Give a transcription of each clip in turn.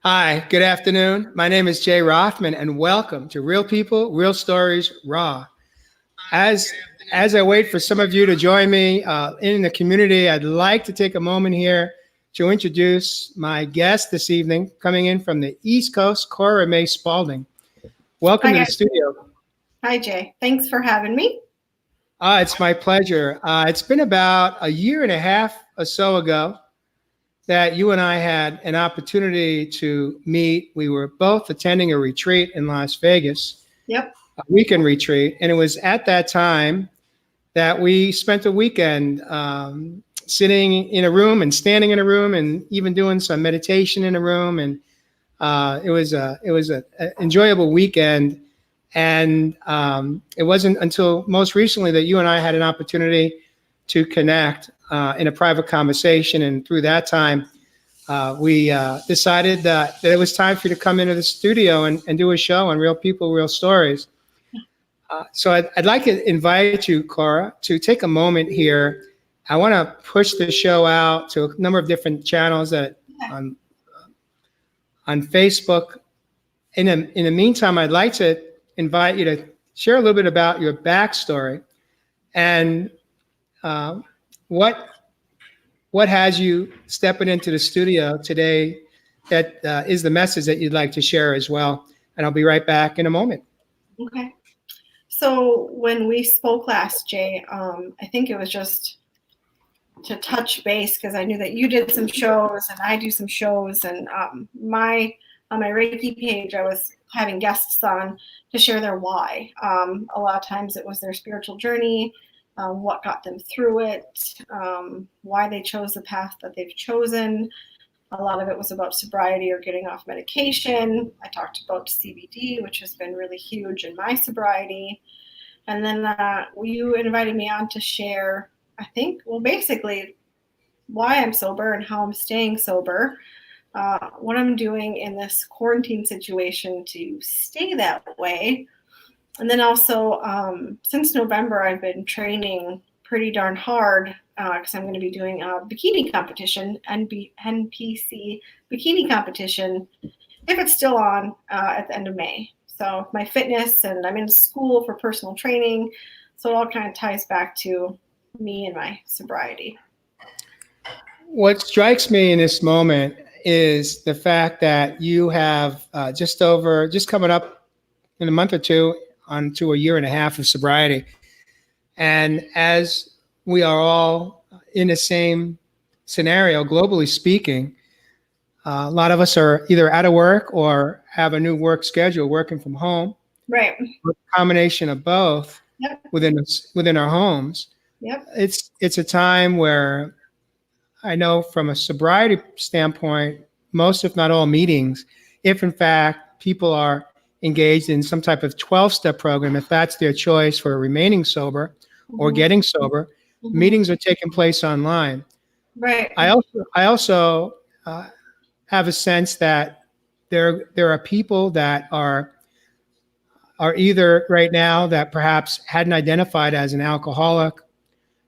Hi, good afternoon. My name is Jay Rothman, and welcome to Real People, Real Stories, Raw. As as I wait for some of you to join me in the community, I'd like to take a moment here to introduce my guest this evening, coming in from the East Coast, Cora Spalding. Welcome Hi, to the guys. studio. Hi, Jay. Thanks for having me. It's my pleasure. It's been about a year and a half or so ago that you and I had an opportunity to meet. We were both attending a retreat in Las Vegas, Yep. a weekend retreat. And it was at that time that we spent a weekend sitting in a room and standing in a room and even doing some meditation in a room. And it was a enjoyable weekend. And it wasn't until most recently that you and I had an opportunity to connect in a private conversation. And through that time, we decided that it was time for you to come into the studio and do a show on Real People, Real Stories. So I'd like to invite you, Cora, to take a moment here. I want to push the show out to a number of different channels that Yeah. on Facebook. In the meantime, I'd like to invite you to share a little bit about your backstory and uh, what what has you stepping into the studio today that is the message that you'd like to share as well. And I'll be right back in a moment. Okay. So when we spoke last, Jay, I think it was just to touch base because I knew that you did some shows and I do some shows, and my on my Reiki page, I was having guests on to share their why. A lot of times it was their spiritual journey, what got them through it, why they chose the path that they've chosen. A lot of it was about sobriety or getting off medication. I talked about CBD, which has been really huge in my sobriety. And then you invited me on to share, I think, well, basically why I'm sober and how I'm staying sober, what I'm doing in this quarantine situation to stay that way. And then also, since November, I've been training pretty darn hard because I'm going to be doing a bikini competition, NPC bikini competition, if it's still on at the end of May. So my fitness, and I'm in school for personal training. So it all kind of ties back to me and my sobriety. What strikes me in this moment is the fact that you have just coming up in a month or two onto a year and a half of sobriety. And as we are all in the same scenario, globally speaking, a lot of us are either out of work or have a new work schedule, working from home, Right. a combination of both Yep. within our homes. Yep. It's a time where I know from a sobriety standpoint, most, if not all, meetings, if in fact people are engaged in some type of 12-step program, if that's their choice for remaining sober or Mm-hmm. getting sober, Mm-hmm. meetings are taking place online. Right. I also uh, have a sense that there are people that are either right now that perhaps hadn't identified as an alcoholic,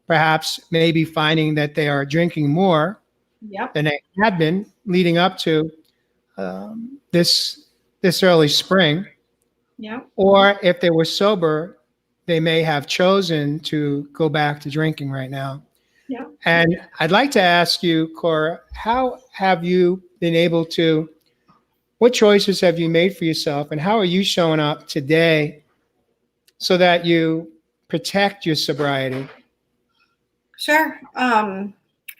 perhaps maybe finding that they are drinking more Yep. than they had been leading up to this early spring, Yep. or if they were sober, they may have chosen to go back to drinking right now. Yep. And I'd like to ask you, Cora, how have you been able to? What choices have you made for yourself, and how are you showing up today so that you protect your sobriety? Sure.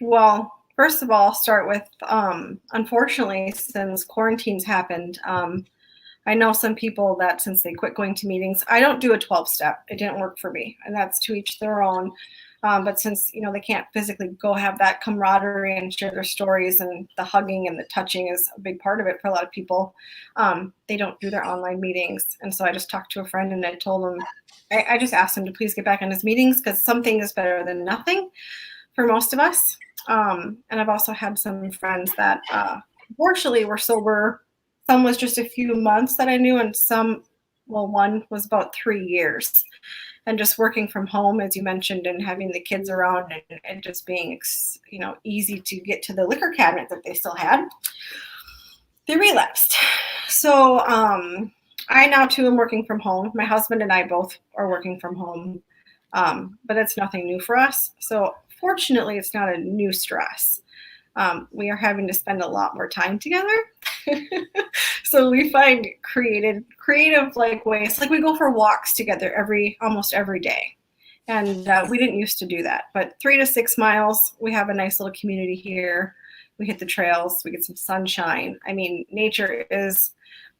Well, first of all, I'll start with unfortunately, since quarantines happened, I know some people that since they quit going to meetings, I don't do a 12 step. It didn't work for me, and that's to each their own. But since they can't physically go have that camaraderie and share their stories, and the hugging and the touching is a big part of it for a lot of people, they don't do their online meetings. And so I just talked to a friend and I told him, I just asked him to please get back on his meetings because something is better than nothing for most of us. And I've also had some friends that unfortunately were sober. Some was just a few months that I knew, and some, well, one was about 3 years. And just working from home, as you mentioned, and having the kids around, and just being, easy to get to the liquor cabinet that they still had. They relapsed. So I now too am working from home. My husband and I both are working from home, but it's nothing new for us. So fortunately, it's not a new stress. We are having to spend a lot more time together. So we find creative like ways, like we go for walks together almost every day. And we didn't used to do that, but 3 to 6 miles, we have a nice little community here. We hit the trails, we get some sunshine. I mean, nature is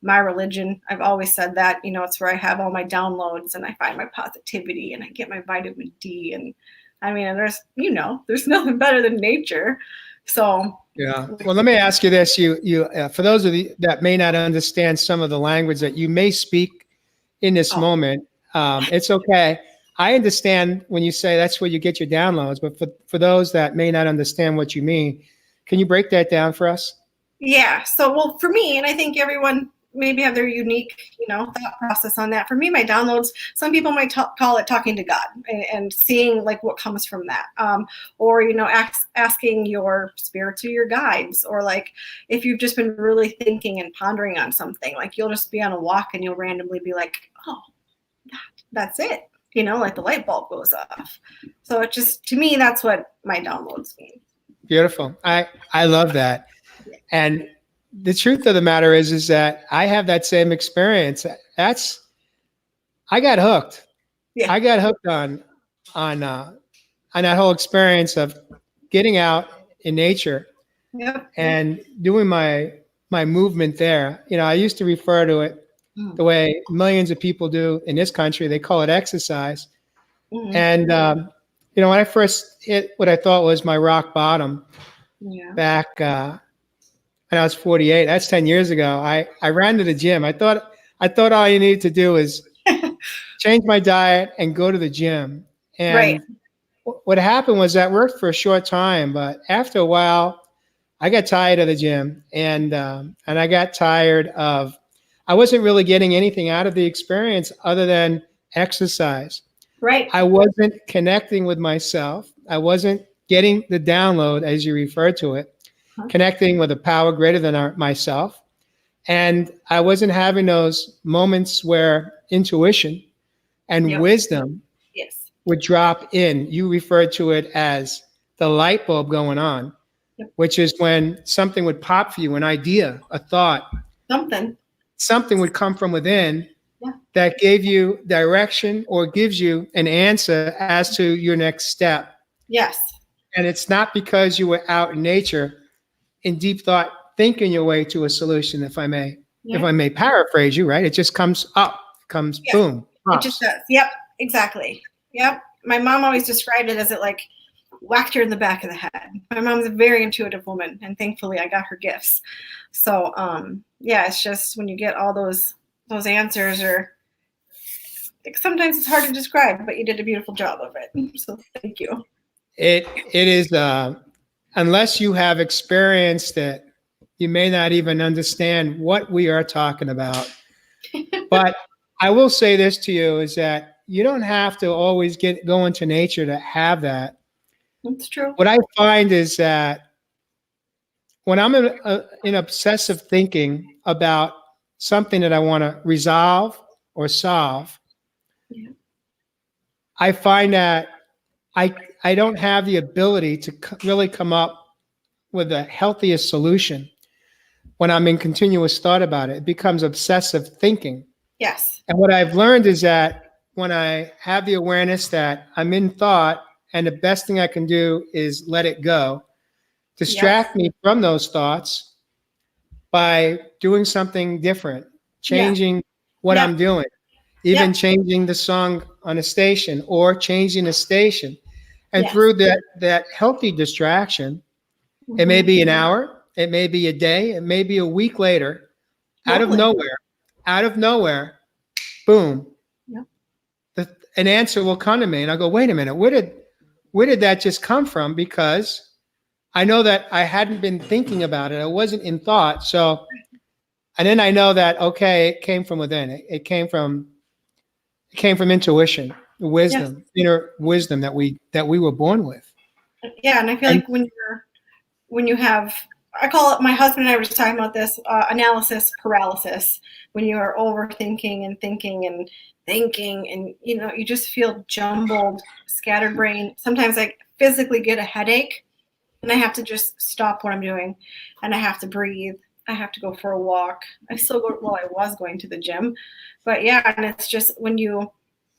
my religion. I've always said that, it's where I have all my downloads and I find my positivity and I get my vitamin D. And I mean, there's nothing better than nature. So yeah. Well, let me ask you this: for those of you that may not understand some of the language that you may speak in this moment, it's okay. I understand when you say that's where you get your downloads, but for those that may not understand what you mean, can you break that down for us? Yeah. So, well, for me, and I think everyone maybe have their unique, thought process on that. For me, my downloads, some people might call it talking to God and seeing like what comes from that. Or, asking your spirits or your guides, or like if you've just been really thinking and pondering on something, like you'll just be on a walk and you'll randomly be like, oh, that's it. Like the light bulb goes off. So it just, to me, that's what my downloads mean. Beautiful. I love that. And the truth of the matter is that I have that same experience. I got hooked. Yeah. I got hooked on that whole experience of getting out in nature, yep, and doing my movement there. I used to refer to it the way millions of people do in this country. They call it exercise. Mm-hmm. And, when I first hit what I thought was my rock bottom, back when I was 48, that's 10 years ago, I ran to the gym. I thought all you needed to do is change my diet and go to the gym. And what happened was that worked for a short time, but after a while, I got tired of the gym, and I got tired of, I wasn't really getting anything out of the experience other than exercise. Right. I wasn't connecting with myself. I wasn't getting the download, as you refer to it, connecting with a power greater than myself. And I wasn't having those moments where intuition and wisdom would drop in. You referred to it as the light bulb going on, which is when something would pop for you, an idea, a thought. Something would come from within that gave you direction or gives you an answer as to your next step. Yes. And it's not because you were out in nature in deep thought, thinking your way to a solution, if I may paraphrase you, right? It just comes up, boom. Pops. It just does. Yep, exactly. Yep. My mom always described it as it like whacked her in the back of the head. My mom's a very intuitive woman, and thankfully I got her gifts. So it's just when you get all those answers, or sometimes it's hard to describe, but you did a beautiful job of it. So thank you. It is, unless you have experienced it, you may not even understand what we are talking about. But I will say this to you is that you don't have to always go into nature to have that. That's true. What I find is that when I'm in obsessive thinking about something that I want to resolve or solve, I find that I don't have the ability to really come up with the healthiest solution when I'm in continuous thought about it. It becomes obsessive thinking. Yes. And what I've learned is that when I have the awareness that I'm in thought and the best thing I can do is let it go, distract me from those thoughts by doing something different, changing what I'm doing, even changing the song on a station or changing the station. And through that healthy distraction, it may be an hour, it may be a day, it may be a week later, out of nowhere, boom, an answer will come to me. And I'll go, wait a minute, where did that just come from? Because I know that I hadn't been thinking about it. I wasn't in thought. So, and then I know that, okay, it came from within. It came from intuition, wisdom, inner wisdom that we were born with. Yeah. And I feel like when you have I call it, my husband and I were just talking about this, analysis paralysis, when you are overthinking and thinking and thinking, and you just feel jumbled, scattered brain. Sometimes I physically get a headache and I have to just stop what I'm doing and I have to breathe. I have to go for a walk. I still go, well, I was going to the gym, but yeah, and it's just when you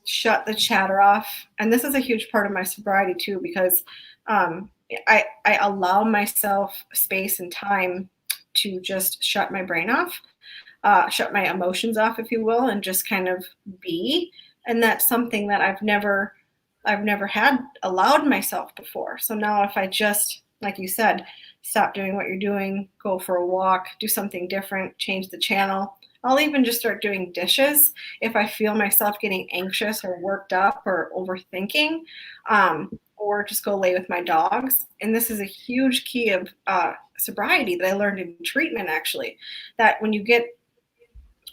shut the chatter off, and this is a huge part of my sobriety too, because I allow myself space and time to just shut my brain off, shut my emotions off, if you will, and just kind of be. And that's something that I've never had allowed myself before. So now if I just, like you said, stop doing what you're doing, go for a walk, do something different, change the channel. I'll even just start doing dishes if I feel myself getting anxious or worked up or overthinking, or just go lay with my dogs. And this is a huge key of sobriety that I learned in treatment, actually, that when you get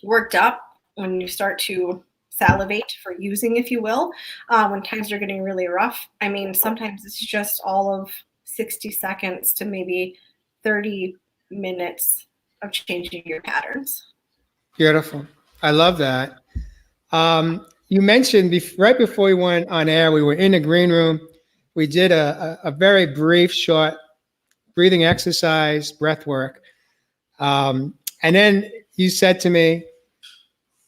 worked up, when you start to salivate for using, if you will, when times are getting really rough, I mean, sometimes it's just all of 60 seconds to maybe 30 minutes of changing your patterns. Beautiful. I love that. You mentioned right before we went on air, we were in the green room. We did a very brief, short breathing exercise, breath work. And then you said to me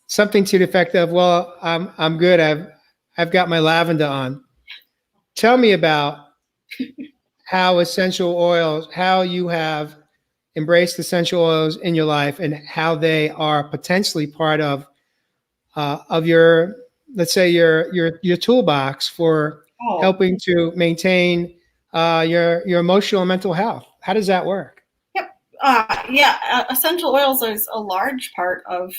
something to the effect of, well, I'm good. I've got my lavender on. Tell me about how essential oils, how you have embraced essential oils in your life and how they are potentially part of your, let's say, your toolbox for helping to maintain your emotional and mental health. How does that work? Yep. Essential oils is a large part of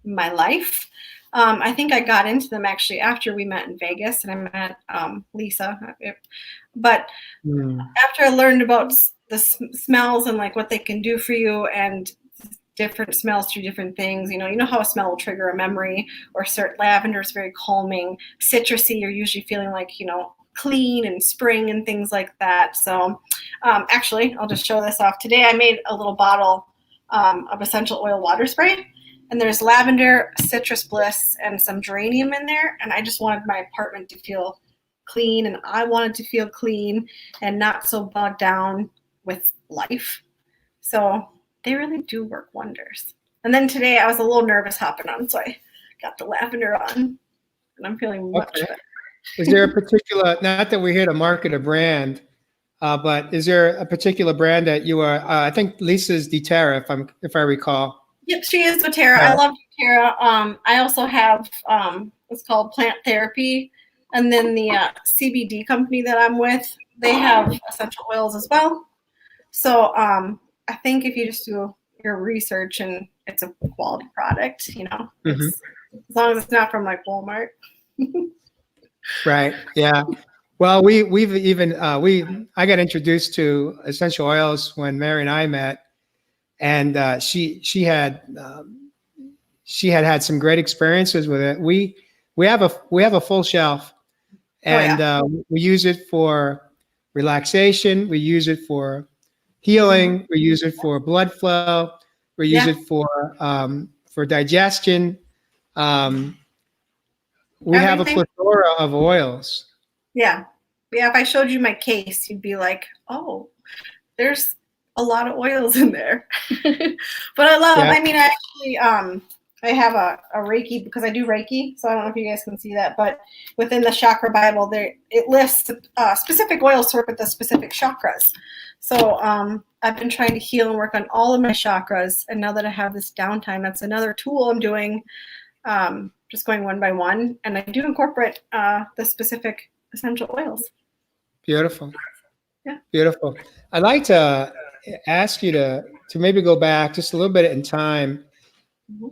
my life. I think I got into them actually after we met in Vegas, and I met Lisa. But after I learned about the smells and like what they can do for you, and different smells do different things. You know how a smell will trigger a memory, or lavender is very calming. Citrusy, you're usually feeling like, clean and spring and things like that. So actually, I'll just show this off. Today I made a little bottle of essential oil water spray, and there's lavender, citrus bliss, and some geranium in there. And I just wanted my apartment to feel clean, and I wanted to feel clean and not so bogged down with life. So they really do work wonders. And then today I was a little nervous hopping on, so I got the lavender on, and I'm feeling much better. Is there a particular, not that we're here to market a brand, but is there a particular brand that you are, I think Lisa's doTERRA, if I recall. Yep, she is doTERRA. I love doTERRA. I also have, it's called Plant Therapy. And then the CBD company that I'm with, they have essential oils as well. So I think if you just do your research and it's a quality product, as long as it's not from like Walmart. Right. Yeah. Well, we've even I got introduced to essential oils when Mary and I met, and she had some great experiences with it. We have a full shelf, and we use it for relaxation. We use it for healing. We use it for blood flow. We use it for digestion. We have a plethora of oils. Yeah. If I showed you my case, you'd be like, oh, there's a lot of oils in there. But I love, I mean, I actually, I have a Reiki, because I do Reiki. So I don't know if you guys can see that, but within the Chakra Bible, there it lists specific oils to work with the specific chakras. So I've been trying to heal and work on all of my chakras. And now that I have this downtime, that's another tool I'm doing, just going one by one. And I do incorporate the specific essential oils. Beautiful. Yeah. Beautiful. I'd like to ask you to maybe go back just a little bit in time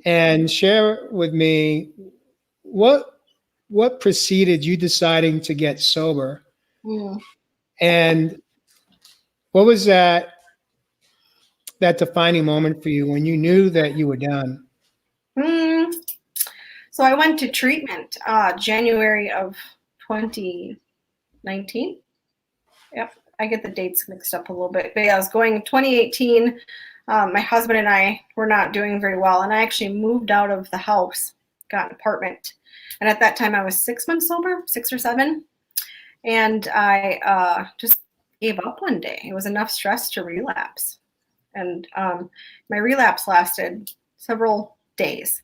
and share with me what preceded you deciding to get sober, and what was that defining moment for you when you knew that you were done? So I went to treatment January of 2019. Yep. I get the dates mixed up a little bit. But yeah, I was going 2018. My husband and I were not doing very well, and I actually moved out of the house, got an apartment. And at that time, I was 6 months sober, 6 or 7. And I just gave up one day. It was enough stress to relapse. And my relapse lasted several days.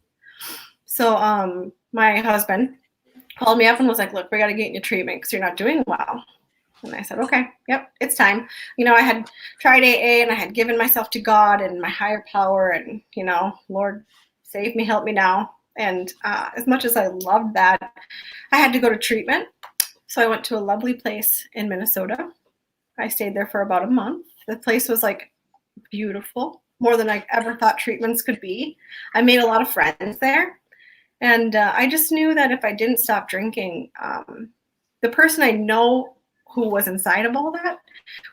So my husband called me up and was like, look, we got to get you treatment because you're not doing well. And I said, okay, yep, it's time. You know, I had tried AA and I had given myself to God and my higher power and, you know, Lord, save me, help me now. And as much as I loved that, I had to go to treatment. So I went to a lovely place in Minnesota. I stayed there for about a month. The place was like beautiful, more than I ever thought treatments could be. I made a lot of friends there. And I just knew that if I didn't stop drinking, the person I know who was inside of all that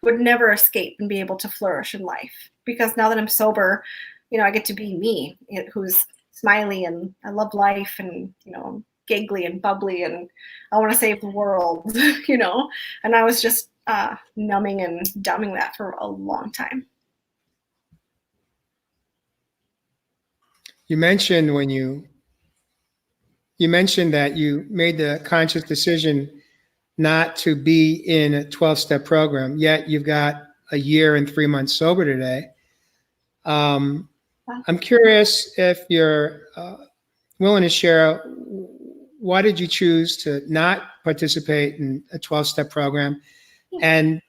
would never escape and be able to flourish in life. Because now that I'm sober, you know, I get to be me, who's smiley and I love life and, you know, giggly and bubbly and I want to save the world, you know. And I was just numbing and dumbing that for a long time. You mentioned that you made the conscious decision not to be in a 12-step program, yet you've got a year and 3 months sober today. I'm curious if you're willing to share, why did you choose to not participate in a 12-step program? And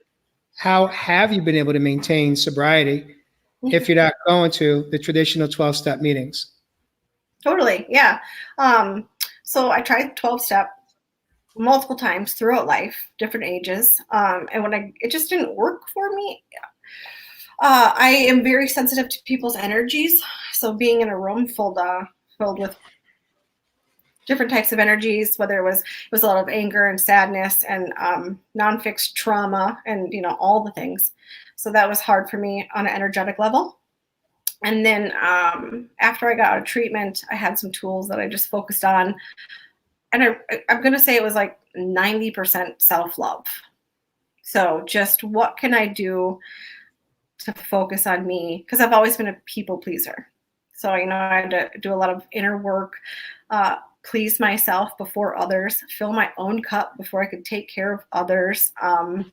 how have you been able to maintain sobriety if you're not going to the traditional 12-step meetings? Totally, yeah. So I tried 12-step multiple times throughout life, different ages, and when it just didn't work for me. I am very sensitive to people's energies, so being in a room filled with different types of energies, whether it was a lot of anger and sadness and non-fixed trauma and, you know, all the things. So that was hard for me on an energetic level. And then after I got out of treatment, I had some tools that I just focused on. And I'm going to say it was like 90% self-love. So just what can I do to focus on me? Because I've always been a people pleaser. So, you know, I had to do a lot of inner work, please myself before others, fill my own cup before I could take care of others. I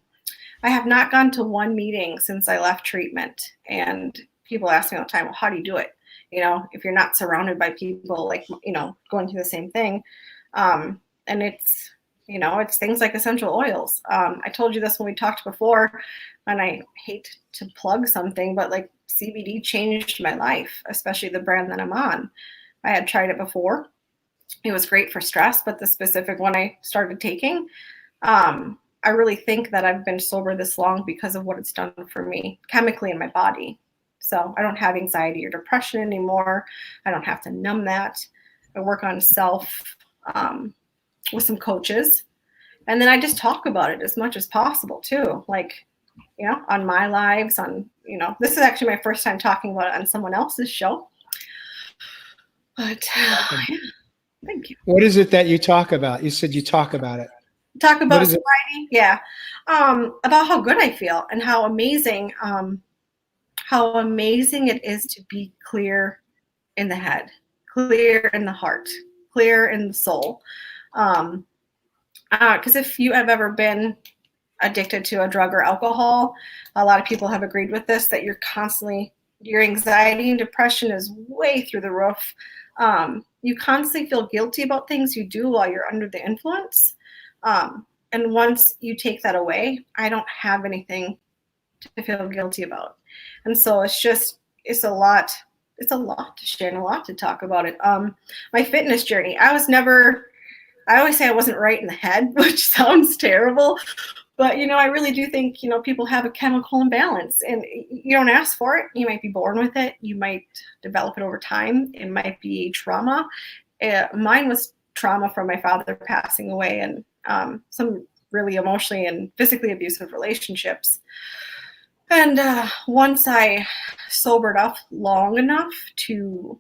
have not gone to one meeting since I left treatment. And people ask me all the time, well, how do you do it? You know, if you're not surrounded by people like, you know, going through the same thing. And it's, you know, it's things like essential oils. I told you this when we talked before, and I hate to plug something, but like CBD changed my life, especially the brand that I'm on. I had tried it before. It was great for stress, but the specific one I started taking, I really think that I've been sober this long because of what it's done for me chemically in my body. So I don't have anxiety or depression anymore. I don't have to numb that. I work on self with some coaches. And then I just talk about it as much as possible too. Like, you know, on my lives, on, you know, this is actually my first time talking about it on someone else's show. But yeah, thank you. What is it that you talk about? You said you talk about it. Talk about sobriety? Yeah. About how good I feel and how amazing it is to be clear in the head, clear in the heart, clear in the soul. Because if you have ever been addicted to a drug or alcohol, a lot of people have agreed with this, that your anxiety and depression is way through the roof. You constantly feel guilty about things you do while you're under the influence. And once you take that away, I don't have anything to feel guilty about. And so it's a lot to share and a lot to talk about it. My fitness journey, I always say I wasn't right in the head, which sounds terrible, but, you know, I really do think, you know, people have a chemical imbalance and you don't ask for it. You might be born with it. You might develop it over time. It might be trauma. Mine was trauma from my father passing away and some really emotionally and physically abusive relationships. And once I sobered up long enough to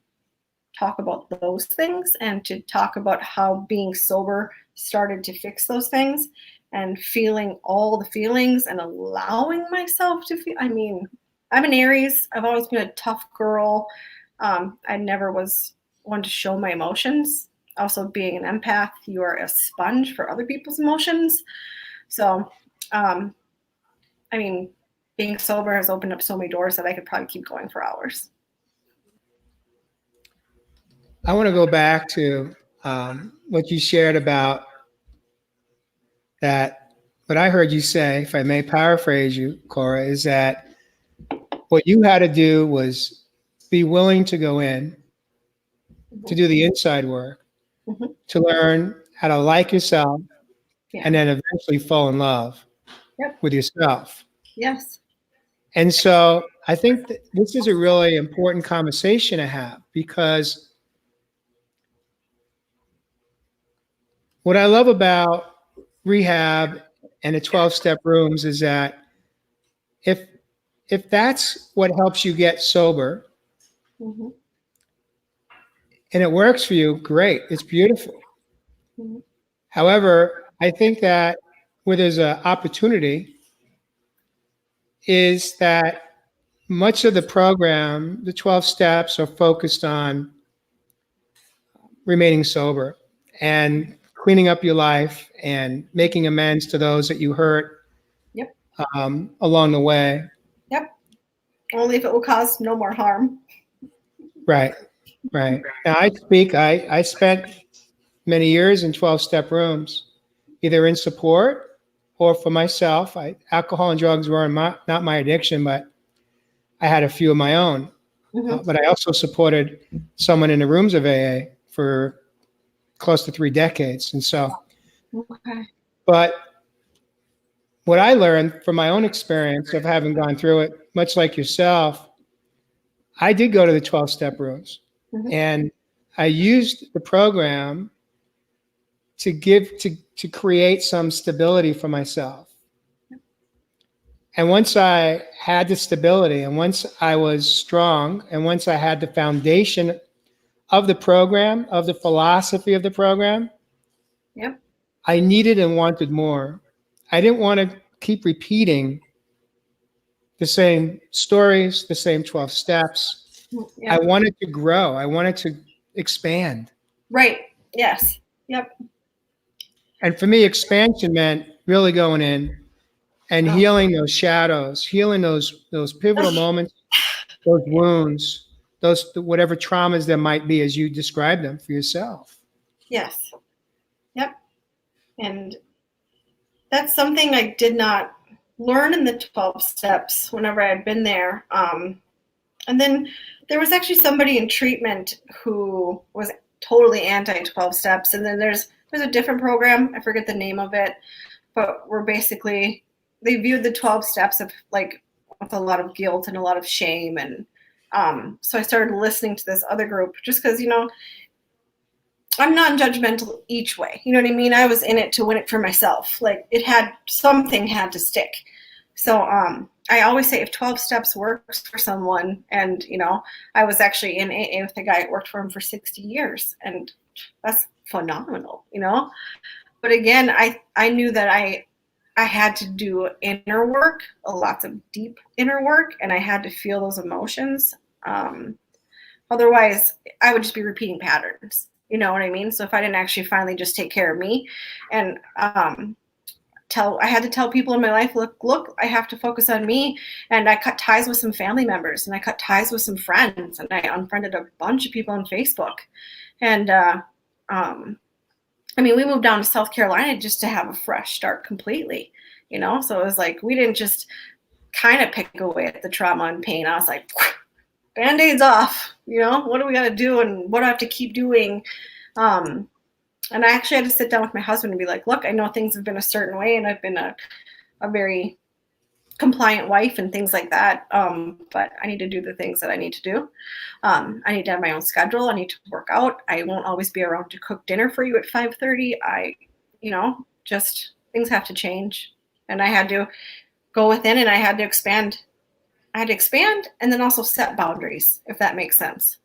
talk about those things and to talk about how being sober started to fix those things, and feeling all the feelings and allowing myself to feel. I mean, I'm an Aries. I've always been a tough girl. I never was one to show my emotions. Also, being an empath, you are a sponge for other people's emotions. So, I mean, being sober has opened up so many doors that I could probably keep going for hours. I want to go back to what you shared about that. What I heard you say, if I may paraphrase you, Cora, is that what you had to do was be willing to go in, to do the inside work, to learn how to like yourself, and then eventually fall in love with yourself. Yes. And so I think that this is a really important conversation to have, because what I love about rehab and the 12-step rooms is that if that's what helps you get sober and it works for you, great, it's beautiful. However, I think that where there's an opportunity is that much of the program, the 12 steps, are focused on remaining sober and cleaning up your life and making amends to those that you hurt along the way. Yep. Only if it will cause no more harm. Right. Now I spent many years in 12-step rooms, either in support or for myself. Alcohol and drugs were not my addiction, but I had a few of my own. But I also supported someone in the rooms of AA for close to 3 decades. And so, but what I learned from my own experience of having gone through it, much like yourself, I did go to the 12-step rooms, and I used the program to create some stability for myself. And once I had the stability, and once I was strong, and once I had the foundation of the program, of the philosophy of the program, I needed and wanted more. I didn't want to keep repeating the same stories, the same 12 steps. I wanted to grow. I wanted to expand. Right. Yes. Yep. And for me, expansion meant really going in and healing those shadows, healing those pivotal moments, those wounds, those whatever traumas there might be, as you describe them for yourself. Yes. Yep. And that's something I did not learn in the 12 steps whenever I had been there. And then there was actually somebody in treatment who was totally anti 12 steps. And then there's a different program. I forget the name of it, but we're basically, they viewed the 12 steps of like with a lot of guilt and a lot of shame. And so I started listening to this other group just because, I'm non-judgmental each way. You know what I mean? I was in it to win it for myself. Like something had to stick. So I always say if 12 steps works for someone, and, I was actually in AA with a guy that worked for him for 60 years, and that's phenomenal, But again, I knew that I had to do inner work, lots of deep inner work, and I had to feel those emotions. Otherwise, I would just be repeating patterns. You know what I mean? So if I didn't actually finally just take care of me and I had to tell people in my life, look, I have to focus on me. And I cut ties with some family members, and I cut ties with some friends, and I unfriended a bunch of people on Facebook. And we moved down to South Carolina just to have a fresh start completely, So it was like we didn't just kind of pick away at the trauma and pain. I was like, Band-Aids off, what do we got to do, and what do I have to keep doing? And I actually had to sit down with my husband and be like, look, I know things have been a certain way, and I've been a very compliant wife and things like that. But I need to do the things that I need to do. I need to have my own schedule. I need to work out. I won't always be around to cook dinner for you at 5:30. Just things have to change. And I had to go within, and I had to expand. I had to expand and then also set boundaries, if that makes sense.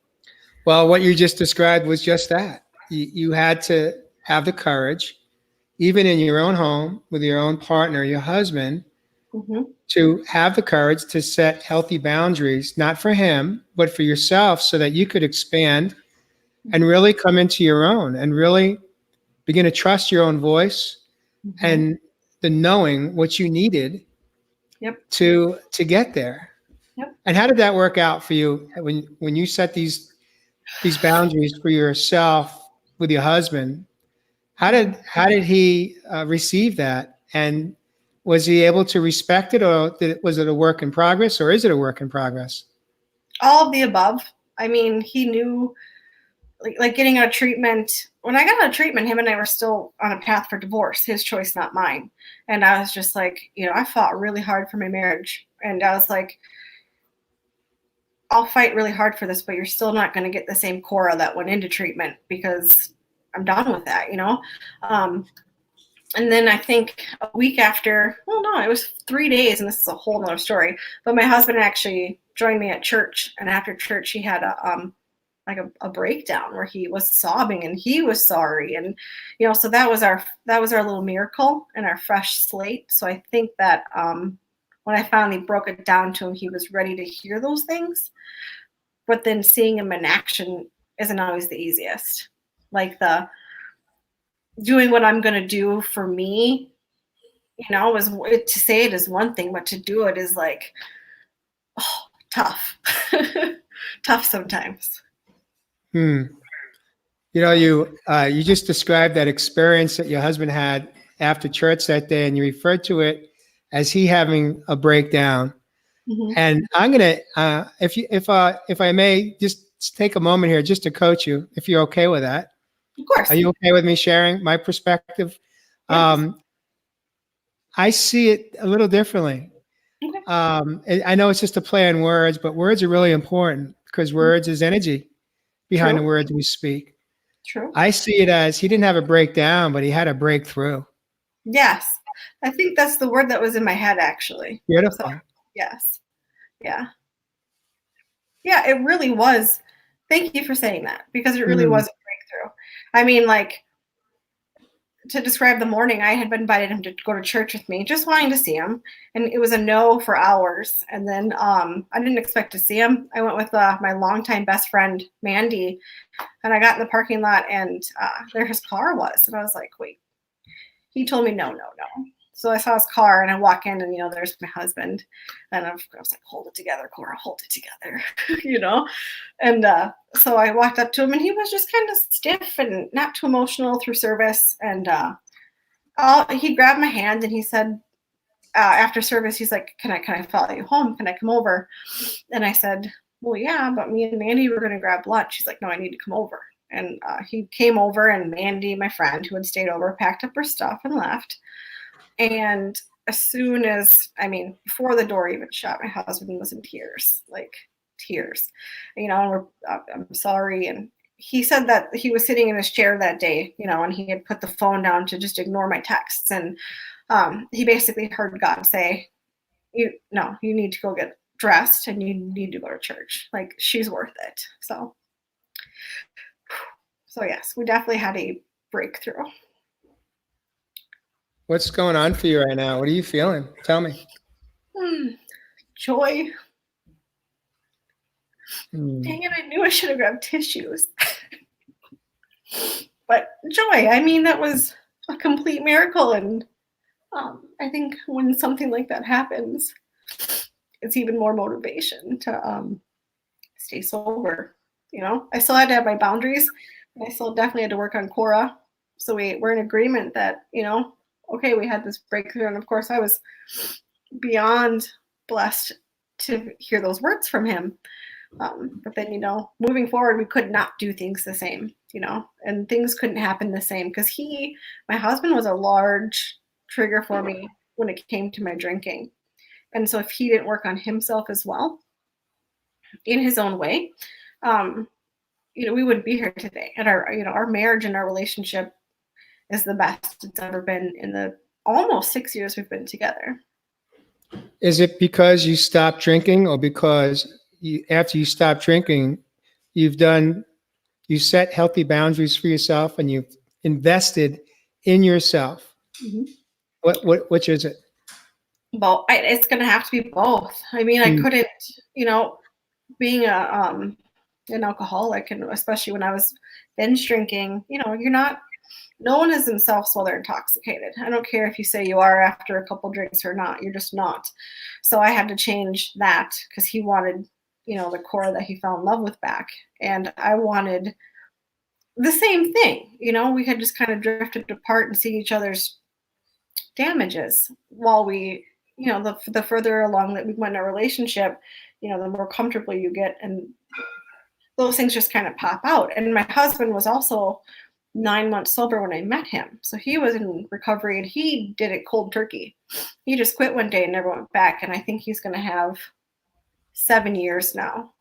Well, what you just described was just that. You had to have the courage even in your own home with your own partner, your husband, Mm-hmm. to have the courage to set healthy boundaries, not for him, but for yourself, so that you could expand and really come into your own and really begin to trust your own voice Mm-hmm. and the knowing what you needed Yep. to get there. Yep. And how did that work out for you when you set these boundaries for yourself with your husband? How did he receive that? And was he able to respect it, or was it a work in progress, or is it a work in progress? All of the above. I mean, he knew, like getting out of treatment. When I got out of treatment, him and I were still on a path for divorce, his choice, not mine. And I was just like, I fought really hard for my marriage. And I was like, I'll fight really hard for this, but you're still not going to get the same Cora that went into treatment, because I'm done with that, And then I think a week after, well, no, it was 3 days, and this is a whole nother story. But my husband actually joined me at church, and after church, he had a breakdown where he was sobbing and he was sorry, and so that was our little miracle and our fresh slate. So I think that when I finally broke it down to him, he was ready to hear those things. But then seeing him in action isn't always the easiest. Like the doing what I'm going to do for me, to say it is one thing, but to do it is like, tough, tough sometimes. You just described that experience that your husband had after church that day, and you referred to it as he having a breakdown. Mm-hmm. And I'm gonna, if I may, just take a moment here just to coach you, if you're okay with that. Of course. Are you okay with me sharing my perspective? Yes. I see it a little differently. Okay. I know it's just a play on words, but words are really important, because words is energy behind the words we speak. True. I see it as he didn't have a breakdown, but he had a breakthrough. Yes. I think that's the word that was in my head, actually. Beautiful. So, yes. Yeah. Yeah, it really was. Thank you for saying that, because it really was a breakthrough. I mean, like, to describe the morning, I had invited him to go to church with me, just wanting to see him. And it was a no for hours. And then I didn't expect to see him. I went with my longtime best friend, Mandy, and I got in the parking lot, and there his car was. And I was like, wait. He told me, no. So I saw his car, and I walk in, and, there's my husband. And I was like, hold it together, Cora, hold it together, And so I walked up to him, and he was just kind of stiff and not too emotional through service. And he grabbed my hand, and he said, after service, he's like, can I follow you home? Can I come over? And I said, well, yeah, but me and Mandy were going to grab lunch. He's like, no, I need to come over. And he came over, and Mandy, my friend who had stayed over, packed up her stuff and left. And as soon as, before the door even shut, my husband was in tears, like tears, and I'm sorry. And he said that he was sitting in his chair that day, and he had put the phone down to just ignore my texts. And he basically heard God say, you need to go get dressed, and you need to go to church. Like, she's worth it. So yes, we definitely had a breakthrough. What's going on for you right now? What are you feeling? Tell me. Joy. Dang it, I knew I should have grabbed tissues. But joy, that was a complete miracle. And I think when something like that happens, it's even more motivation to stay sober. I still had to have my boundaries, and I still definitely had to work on Cora. So we're in agreement that, okay, we had this breakthrough. And of course, I was beyond blessed to hear those words from him. But then, moving forward, we could not do things the same, and things couldn't happen the same, because my husband was a large trigger for me when it came to my drinking. And so if he didn't work on himself as well in his own way, we wouldn't be here today. And our marriage and our relationship is the best it's ever been in the almost 6 years we've been together. Is it because you stopped drinking, or because after you stopped drinking, you set healthy boundaries for yourself, and you've invested in yourself? Mhm. Which is it? Well, it's going to have to be both. I mean, I Mm. couldn't, being an alcoholic, and especially when I was binge drinking, no one is themselves while they're intoxicated. I don't care if you say you are after a couple drinks or not. You're just not. So I had to change that because he wanted, the Cora that he fell in love with back. And I wanted the same thing. We had just kind of drifted apart and seen each other's damages while we, the further along that we went in a relationship, the more comfortable you get. And those things just kind of pop out. And my husband was also 9 months sober when I met him. So he was in recovery and he did it cold turkey. He just quit one day and never went back. And I think he's going to have 7 years now.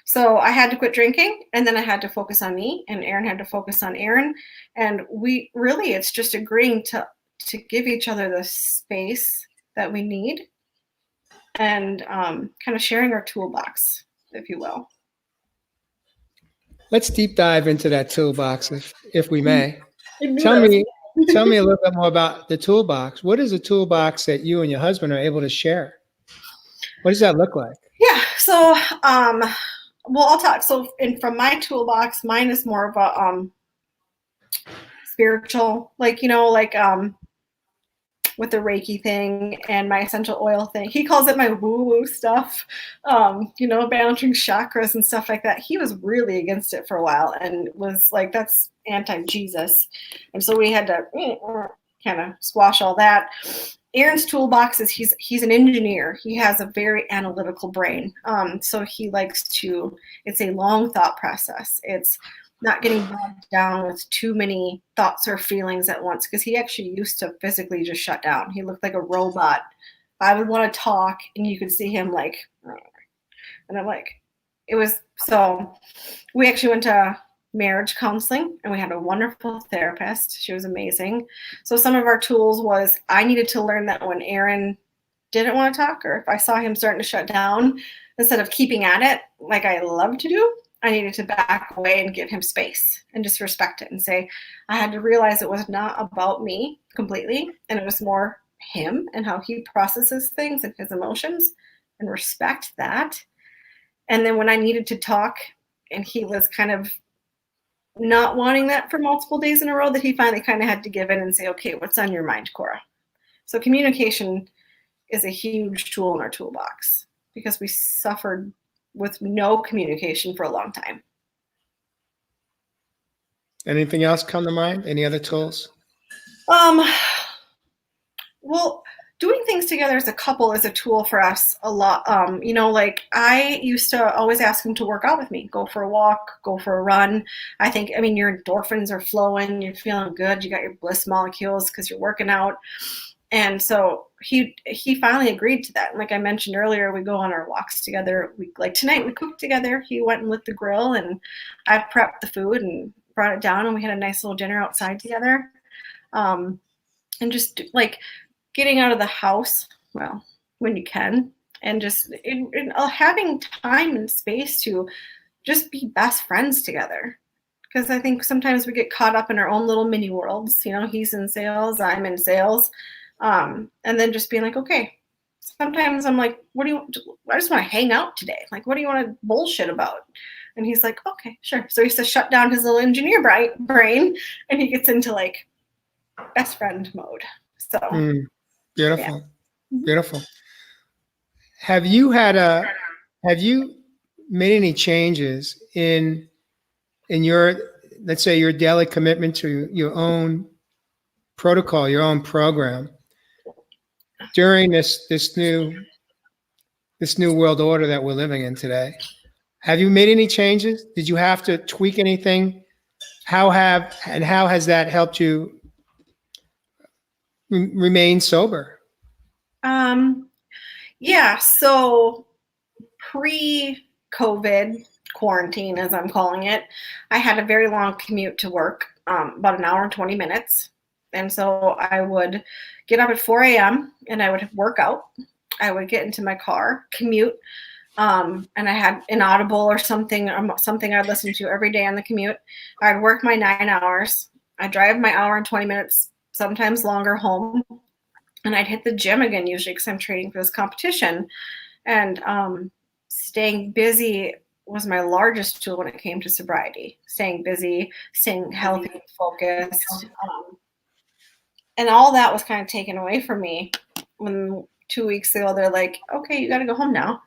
So I had to quit drinking, and then I had to focus on me, and Aaron had to focus on Aaron. And it's just agreeing to give each other the space that we need, and kind of sharing our toolbox, if you will. Let's deep dive into that toolbox, if we may. Tell me a little bit more about the toolbox. What is a toolbox that you and your husband are able to share? What does that look like? Yeah. So, I'll talk. So, from my toolbox, mine is more of a spiritual, with the Reiki thing and my essential oil thing. He calls it my woo-woo stuff, balancing chakras and stuff like that. He was really against it for a while and was like, that's anti-Jesus. And so we had to kind of squash all that. Aaron's toolbox is he's an engineer. He has a very analytical brain. So he likes it's a long thought process. It's not getting bogged down with too many thoughts or feelings at once, because he actually used to physically just shut down. He looked like a robot. I would want to talk and you could see him like, and I'm like, so we actually went to marriage counseling and we had a wonderful therapist. She was amazing. So some of our tools was I needed to learn that when Aaron didn't want to talk, or if I saw him starting to shut down, instead of keeping at it like I love to do, I needed to back away and give him space and just respect it and say, I had to realize it was not about me completely. And it was more him and how he processes things and his emotions, and respect that. And then when I needed to talk and he was kind of not wanting that for multiple days in a row, that he finally kind of had to give in and say, okay, what's on your mind, Cora? So communication is a huge tool in our toolbox because we suffered with no communication for a long time. Anything else come to mind? Any other tools? Well, doing things together as a couple is a tool for us a lot. I used to always ask him to work out with me, go for a walk, go for a run. Your endorphins are flowing, you're feeling good, you got your bliss molecules because you're working out. And so he finally agreed to that. And like I mentioned earlier, we go on our walks together. Tonight we cooked together. He went and lit the grill and I prepped the food and brought it down, and we had a nice little dinner outside together. And just getting out of the house, well, when you can, and just having time and space to just be best friends together. Because I think sometimes we get caught up in our own little mini worlds. He's in sales, I'm in sales. And then just being like, okay, sometimes I'm like, I just want to hang out today. Like, what do you want to bullshit about? And he's like, okay, sure. So he has to shut down his little engineer brain and he gets into best friend mode. So beautiful. Yeah. Beautiful. Have you made any changes in your, let's say, your daily commitment to your own protocol, your own program during this new world order that we're living in today? Have you made any changes? Did you have to tweak anything? How has that helped you remain sober? Yeah. So pre-COVID quarantine, as I'm calling it, I had a very long commute to work, about an hour and 20 minutes. And so I would get up at 4 a.m. and I would work out. I would get into my car, commute, and I had an Audible or something I'd listen to every day on the commute. I'd work my 9 hours. I'd drive my hour and 20 minutes sometimes longer home. And I'd hit the gym again usually because I'm training for this competition. And staying busy was my largest tool when it came to sobriety. Staying busy, staying healthy and focused. And all that was kind of taken away from me when 2 weeks ago they're like, okay, you got to go home now.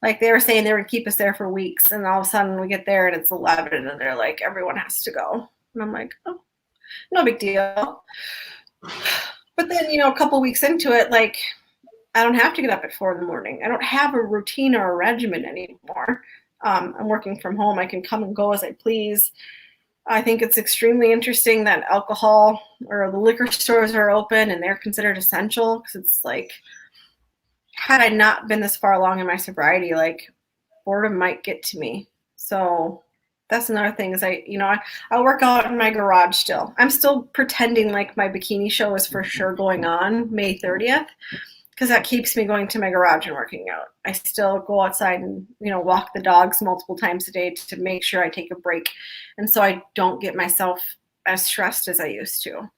Like they were saying they would keep us there for weeks. And all of a sudden we get there and it's 11 and they're like, everyone has to go. And I'm like, oh, no big deal. But then, a couple weeks into it, like, I don't have to get up at 4 a.m. I don't have a routine or a regimen anymore. I'm working from home. I can come and go as I please. I think it's extremely interesting that alcohol or the liquor stores are open and they're considered essential because it's like, had I not been this far along in my sobriety, like boredom might get to me. So that's another thing is I work out in my garage still. I'm still pretending like my bikini show is for sure going on May 30th. Because that keeps me going to my garage and working out. I still go outside and, walk the dogs multiple times a day to make sure I take a break. And so I don't get myself as stressed as I used to.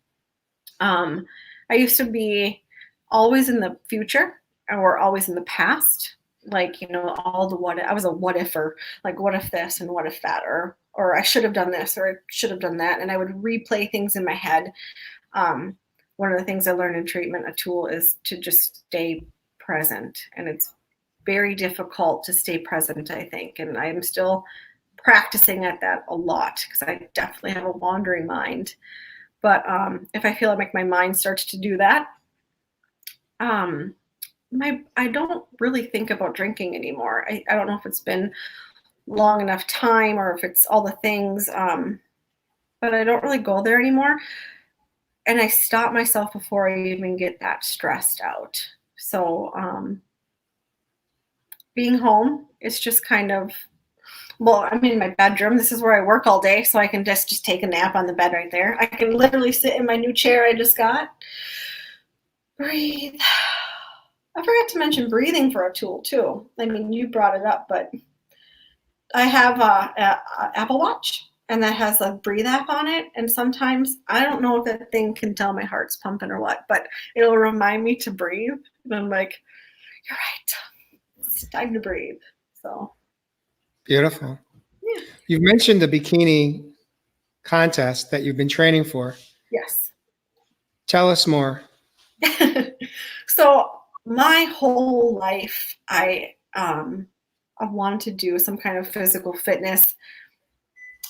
I used to be always in the future or always in the past. Like, all the I was a what if-er, like what if this and what if that, or I should have done this or I should have done that. And I would replay things in my head. One of the things I learned in treatment, a tool is to just stay present. And it's very difficult to stay present, I think. And I'm still practicing at that a lot because I definitely have a wandering mind. But if I feel like my mind starts to do that, I don't really think about drinking anymore. I don't know if it's been long enough time or if it's all the things, but I don't really go there anymore. And I stop myself before I even get that stressed out. So being home is just kind of, well, I'm in my bedroom. This is where I work all day, so I can just take a nap on the bed right there. I can literally sit in my new chair I just got. Breathe. I forgot to mention breathing for a tool, too. I mean, you brought it up, but I have a Apple Watch. And that has a breathe app on it. And sometimes I don't know if that thing can tell my heart's pumping or what, but it'll remind me to breathe. And I'm like, you're right. It's time to breathe. So Beautiful. yeah. You've mentioned the bikini contest that you've been training for. Yes. Tell us more. So my whole life, I wanted to do some kind of physical fitness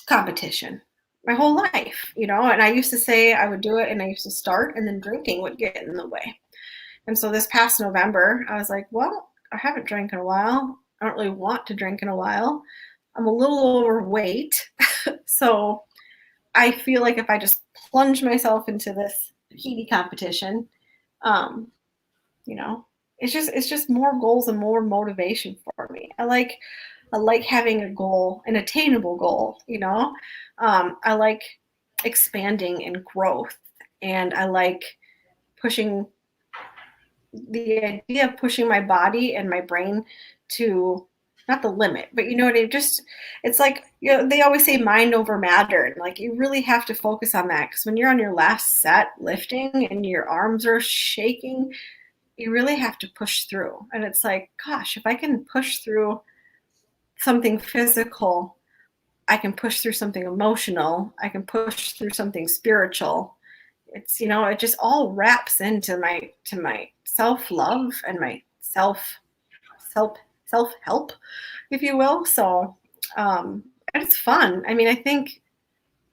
competition my whole life, and I used to say I would do it and I used to start and then drinking would get in the way. And so this past November, I was like, well, I haven't drank in a while. I don't really want to drink in a while. I'm a little overweight. So I feel like if I just plunge myself into this bikini competition, it's just more goals and more motivation for me. I like having a goal, an attainable goal, I like expanding and growth. And I like pushing the idea of pushing my body and my brain to not the limit, but it's like, they always say mind over matter. And like, you really have to focus on that. Cause when you're on your last set lifting and your arms are shaking, you really have to push through. And it's like, gosh, if I can push through something physical, I can push through something emotional, I can push through something spiritual. It's, it just all wraps into my self-love and my self-help, if you will. So it's fun. I mean, I think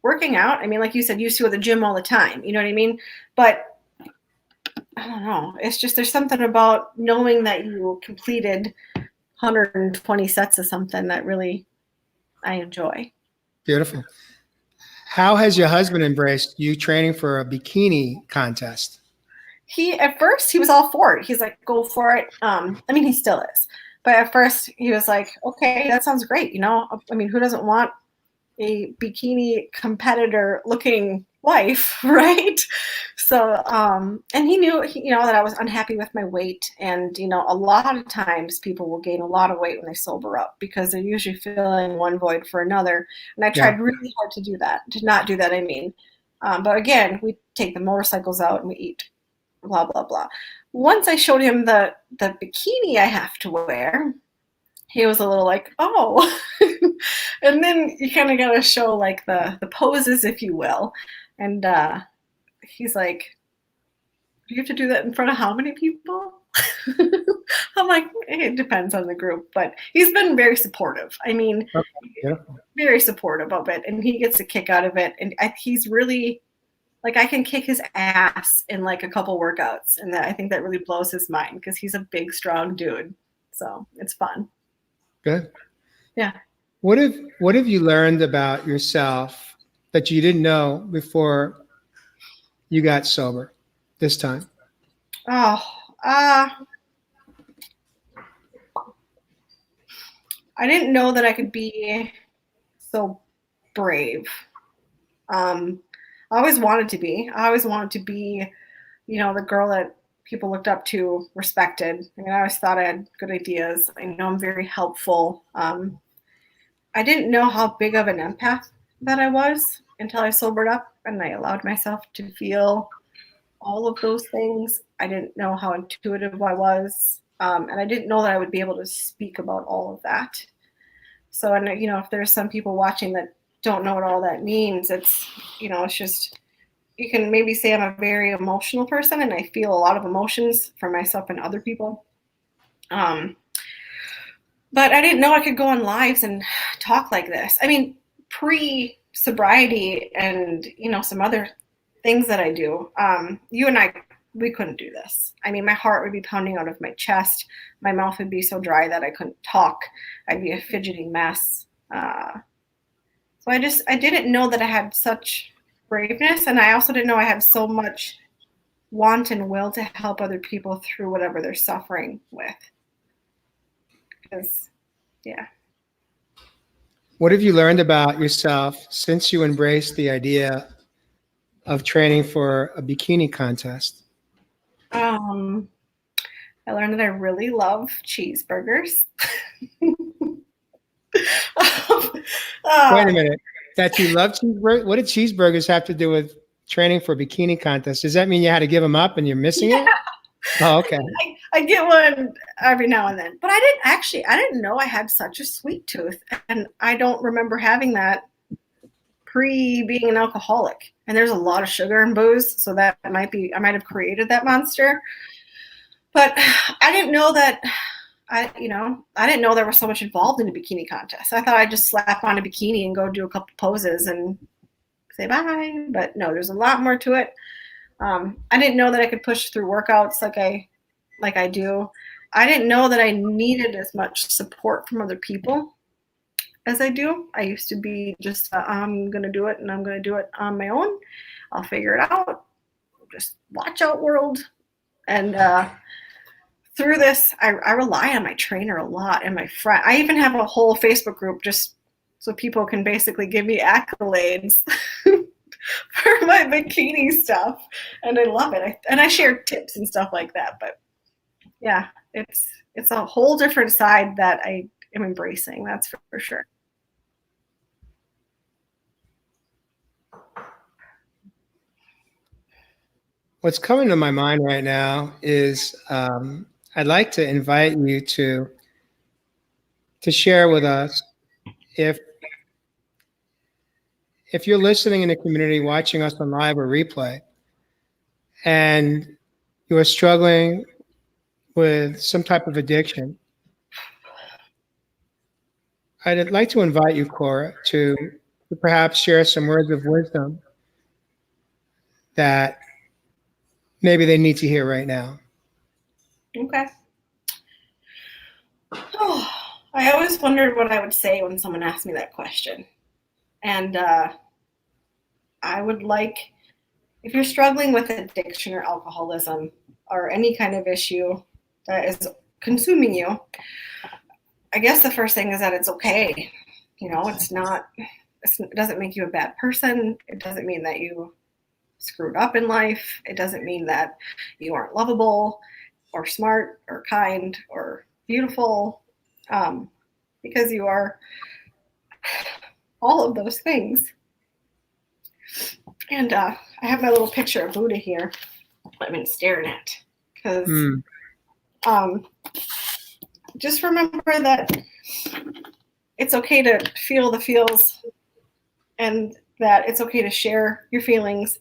working out, like you said, you used to go to the gym all the time, you know what I mean? But I don't know. It's just, there's something about knowing that you completed 120 sets of something that really I enjoy. Beautiful. How has your husband embraced you training for a bikini contest? At first he was all for it. He's like, go for it. He still is. But at first he was like, okay, that sounds great. Who doesn't want a bikini competitor looking wife, right? So, and he knew, that I was unhappy with my weight. And, a lot of times people will gain a lot of weight when they sober up because they're usually filling one void for another. And I tried really hard to not do that. But again, we take the motorcycles out and we eat blah, blah, blah. Once I showed him the bikini I have to wear, he was a little like, oh. And then you kind of got to show like the poses, if you will. And he's like, do you have to do that in front of how many people? I'm like, it depends on the group, but he's been very supportive. I mean, very supportive of it, and he gets a kick out of it. And he's really like, I can kick his ass in like a couple workouts, and I think that really blows his mind because he's a big, strong dude. So it's fun. Good. Yeah. What have you learned about yourself that you didn't know before you got sober this time? Oh, I didn't know that I could be so brave. I always wanted to be. I always wanted to be, the girl that people looked up to, respected. I mean, I always thought I had good ideas. I know I'm very helpful. I didn't know how big of an empath that I was until I sobered up and I allowed myself to feel all of those things. I didn't know how intuitive I was. And I didn't know that I would be able to speak about all of that. So, and if there's some people watching that don't know what all that means, it's just, you can maybe say I'm a very emotional person and I feel a lot of emotions for myself and other people. But I didn't know I could go on lives and talk like this. I mean, pre-sobriety and, some other things that I do, you and I, we couldn't do this. I mean, my heart would be pounding out of my chest. My mouth would be so dry that I couldn't talk. I'd be a fidgeting mess. So I didn't know that I had such braveness, and I also didn't know I had so much want and will to help other people through whatever they're suffering with. Because, yeah. What have you learned about yourself since you embraced the idea of training for a bikini contest? I learned that I really love cheeseburgers. Wait a minute. That you love cheeseburgers? What did cheeseburgers have to do with training for a bikini contest? Does that mean you had to give them up and you're missing it? Oh, okay. I get one every now and then, but I didn't know I had such a sweet tooth, and I don't remember having that pre being an alcoholic. And there's a lot of sugar and booze, so that I might have created that monster. But I didn't know that. I didn't know there was so much involved in a bikini contest. I thought I'd just slap on a bikini and go do a couple poses and say bye. But no, there's a lot more to it. I didn't know that I could push through workouts like I do. I didn't know that I needed as much support from other people as I do. I used to be just, I'm going to do it and I'm going to do it on my own. I'll figure it out. Just watch out, world. And through this, I rely on my trainer a lot and my friend. I even have a whole Facebook group just so people can basically give me accolades for my bikini stuff, and I love it. I share tips and stuff like that. But yeah, it's a whole different side that I am embracing. That's for sure. What's coming to my mind right now is I'd like to invite you to share with us if you're listening in the community, watching us on live or replay, and you are struggling with some type of addiction, I'd like to invite you, Cora, to perhaps share some words of wisdom that maybe they need to hear right now. Okay. Oh, I always wondered what I would say when someone asked me that question. And I would like, if you're struggling with addiction or alcoholism or any kind of issue that is consuming you, I guess the first thing is that it's okay. It doesn't make you a bad person. It doesn't mean that you screwed up in life. It doesn't mean that you aren't lovable or smart or kind or beautiful, because you are all of those things. And I have my little picture of Buddha here I've been staring at. Because just remember that it's okay to feel the feels, and that it's okay to share your feelings,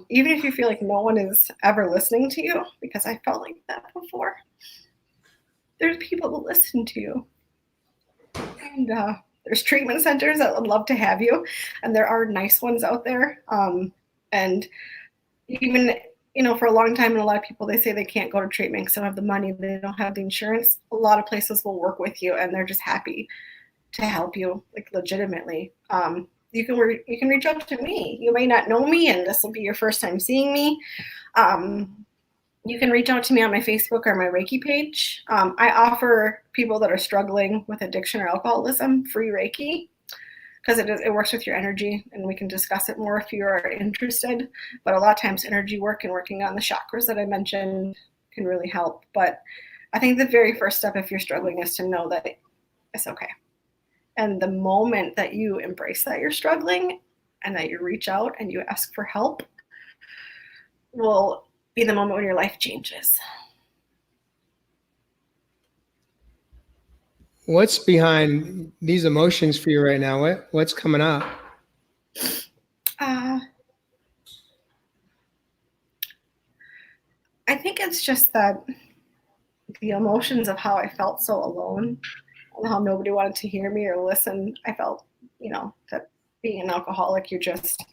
even if you feel like no one is ever listening to you, because I felt like that before. There's people that listen to you. And there's treatment centers that would love to have you, and there are nice ones out there. And even, for a long time, and a lot of people, they say they can't go to treatment because they don't have the money, they don't have the insurance. A lot of places will work with you, and they're just happy to help you, like legitimately. You can reach out to me. You may not know me, and this will be your first time seeing me. You can reach out to me on my Facebook or my Reiki page. I offer people that are struggling with addiction or alcoholism free Reiki, because it works with your energy, and we can discuss it more if you are interested. But a lot of times energy work and working on the chakras that I mentioned can really help. But I think the very first step, if you're struggling, is to know that it's okay. And the moment that you embrace that you're struggling and that you reach out and you ask for help will be the moment when your life changes. What's behind these emotions for you right now? What's coming up? I think it's just that the emotions of how I felt so alone and how nobody wanted to hear me or listen. I felt, that being an alcoholic, you're just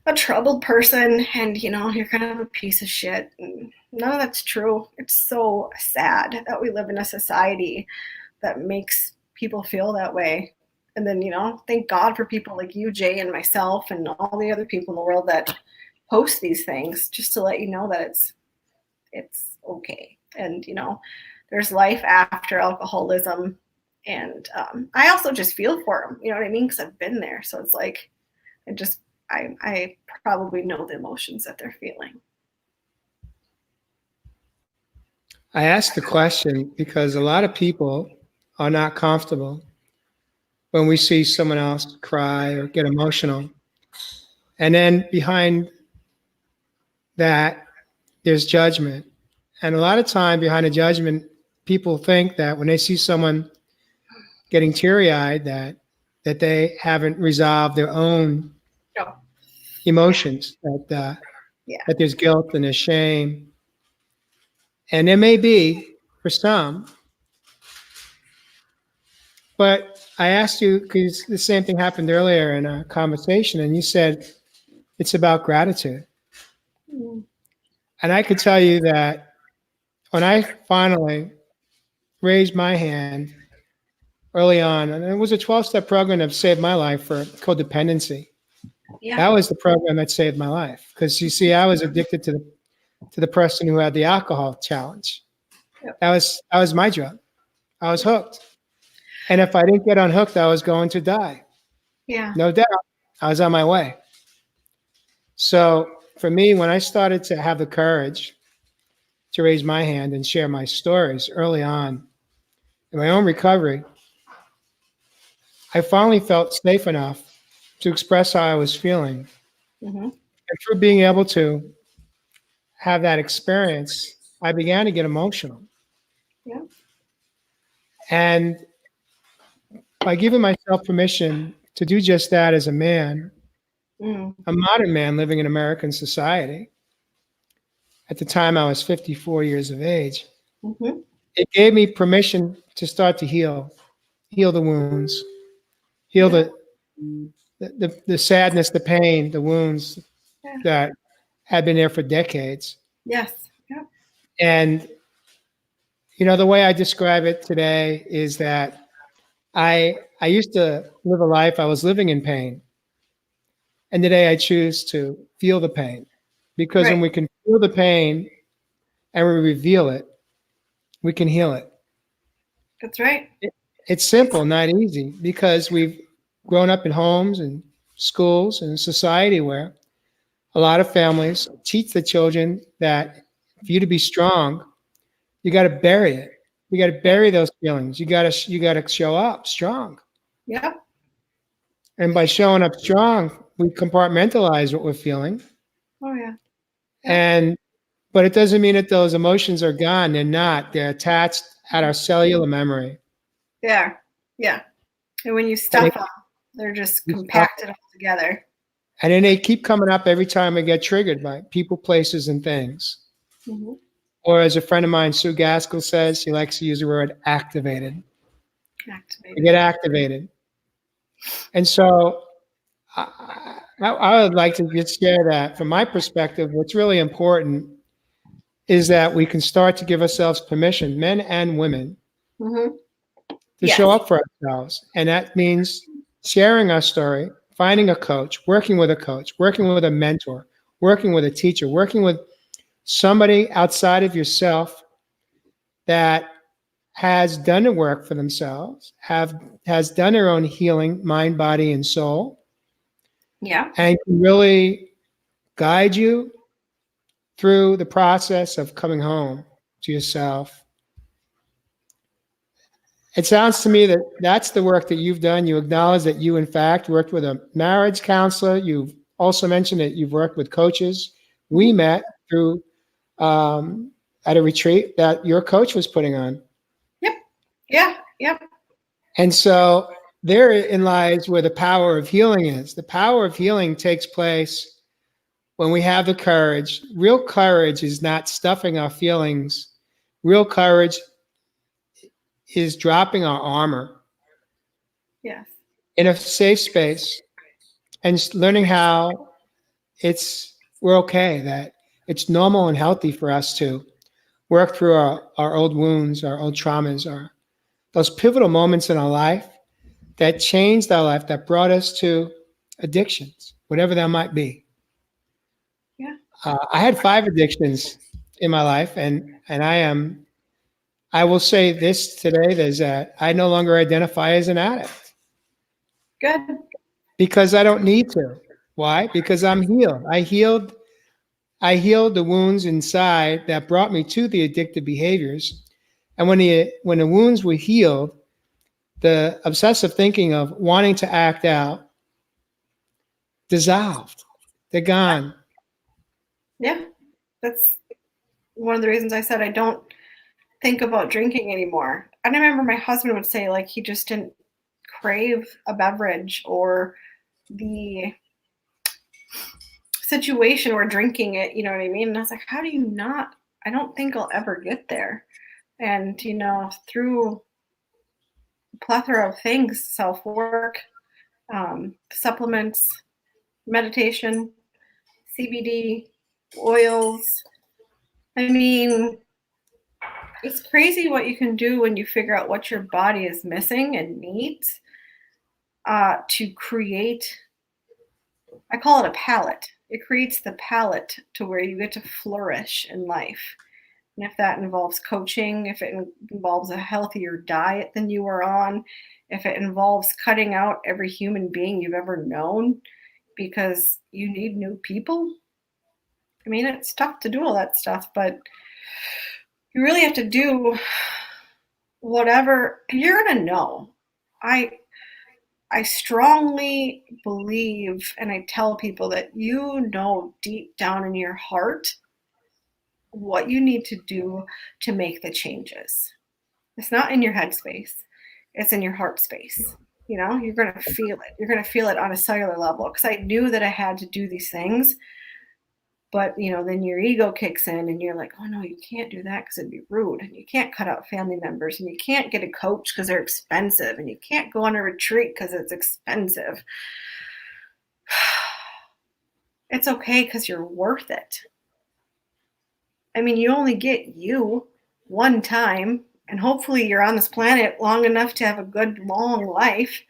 a troubled person, and you're kind of a piece of shit. And none of that's true. It's so sad that we live in a society that makes people feel that way. And then, thank God for people like you, Jay, and myself, and all the other people in the world that post these things, just to let you know that it's okay. And there's life after alcoholism. And I also just feel for them, you know what I mean? Because I've been there. So it's like, I probably know the emotions that they're feeling. I asked the question because a lot of people are not comfortable when we see someone else cry or get emotional. And then behind that, there's judgment. And a lot of time behind the judgment, people think that when they see someone getting teary-eyed, that they haven't resolved their own emotions, that there's guilt and there's shame. And there may be for some. But I asked you, because the same thing happened earlier in a conversation, and you said it's about gratitude. And I could tell you that when I finally raised my hand early on, and it was a 12-step program that saved my life for codependency. Yeah. That was the program that saved my life. Because you see, I was addicted to the person who had the alcohol challenge. Yep. That was my drug. I was hooked. And if I didn't get unhooked, I was going to die. Yeah. No doubt. I was on my way. So for me, when I started to have the courage to raise my hand and share my stories early on in my own recovery, I finally felt safe enough to express how I was feeling. Mm-hmm. And through being able to have that experience, I began to get emotional. Yeah. And by giving myself permission to do just that as a man, a modern man living in American society, at the time I was 54 years of age, it gave me permission to start to heal the wounds, heal the sadness, the pain, the wounds that had been there for decades. Yes. Yeah. And, the way I describe it today is that I used to live a life, I was living in pain. And today I choose to feel the pain, because when we can feel the pain and we reveal it, we can heal it. That's right. It's simple, not easy, because we've grown up in homes and schools and society where a lot of families teach the children that for you to be strong, you got to bury it. You got to bury those feelings. You got to show up strong. Yeah. And by showing up strong, we compartmentalize what we're feeling. Oh yeah. But it doesn't mean that those emotions are gone. They're not. They're attached at our cellular memory. Yeah. Yeah. And when you And stuff them, they're just compacted all together. And then they keep coming up every time I get triggered by people, places, and things. Mm-hmm. Or as a friend of mine, Sue Gaskell says, she likes to use the word activated. You get activated. And so I would like to just share that from my perspective, what's really important is that we can start to give ourselves permission, men and women, to show up for ourselves. And that means sharing our story, finding a coach, working with a mentor, working with a teacher, working with somebody outside of yourself that has done the work for themselves, has done their own healing, mind, body, and soul. Yeah. And can really guide you through the process of coming home to yourself. It sounds to me that that's the work that you've done. You acknowledge that you, in fact, worked with a marriage counselor. You've also mentioned that you've worked with coaches. We met through at a retreat that your coach was putting on. Yep. Yeah. Yep. And so therein lies where the power of healing is. The power of healing takes place when we have the courage. Real courage is not stuffing our feelings. Real courage is dropping our armor. Yes. In a safe space and learning how we're okay, that it's normal and healthy for us to work through our old wounds, our old traumas, those pivotal moments in our life that changed our life, that brought us to addictions, whatever that might be. Yeah. I had 5 addictions in my life, and I will say this today, is that I no longer identify as an addict. Good. Because I don't need to. Why? Because I'm healed. I healed the wounds inside that brought me to the addictive behaviors. And when the wounds were healed, the obsessive thinking of wanting to act out dissolved. They're gone. Yeah. That's one of the reasons I said I don't think about drinking anymore. I remember my husband would say, like, he just didn't crave a beverage or the situation where drinking it, you know what I mean? And I was like, how do you not? I don't think I'll ever get there. And, through a plethora of things, self-work, supplements, meditation, CBD, oils. I mean, it's crazy what you can do when you figure out what your body is missing and needs to create, I call it a palette. It creates the palette to where you get to flourish in life. And if that involves coaching, if it involves a healthier diet than you were on, if it involves cutting out every human being you've ever known because you need new people. I mean, it's tough to do all that stuff, but you really have to do whatever. You're going to know. I strongly believe, and I tell people that deep down in your heart what you need to do to make the changes. It's not in your head space. It's in your heart space. You're going to feel it. You're going to feel it on a cellular level, because I knew that I had to do these things. But, then your ego kicks in and you're like, oh, no, you can't do that because it'd be rude. And you can't cut out family members, and you can't get a coach because they're expensive, and you can't go on a retreat because it's expensive. It's okay because you're worth it. I mean, you only get you one time, and hopefully you're on this planet long enough to have a good, long life.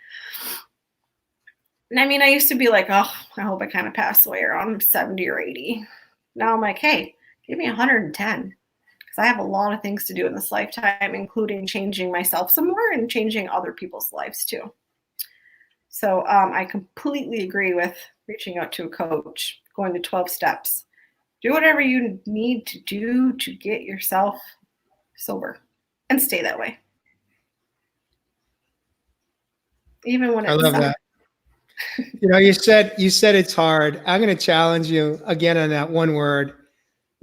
And I mean, I used to be like, oh, I hope I kind of pass away around 70 or 80. Now I'm like, hey, give me 110. Because I have a lot of things to do in this lifetime, including changing myself some more and changing other people's lives too. So I completely agree with reaching out to a coach, going to 12 steps. Do whatever you need to do to get yourself sober and stay that way. Even when I love that. You said it's hard. I'm going to challenge you again on that one word.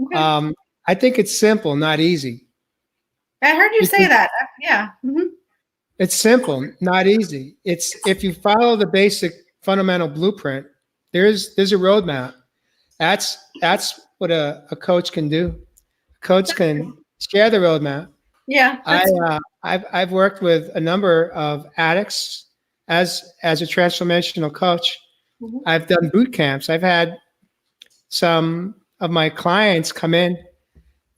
Okay. I think it's simple, not easy. I heard you say Because that. Yeah. Mm-hmm. it's simple, not easy. It's if you follow the basic fundamental blueprint, there's a roadmap. That's what a coach can do. A coach can share the roadmap. Yeah. I've worked with a number of addicts as a transformational coach. Mhm. I've done boot camps. I've had some of my clients come in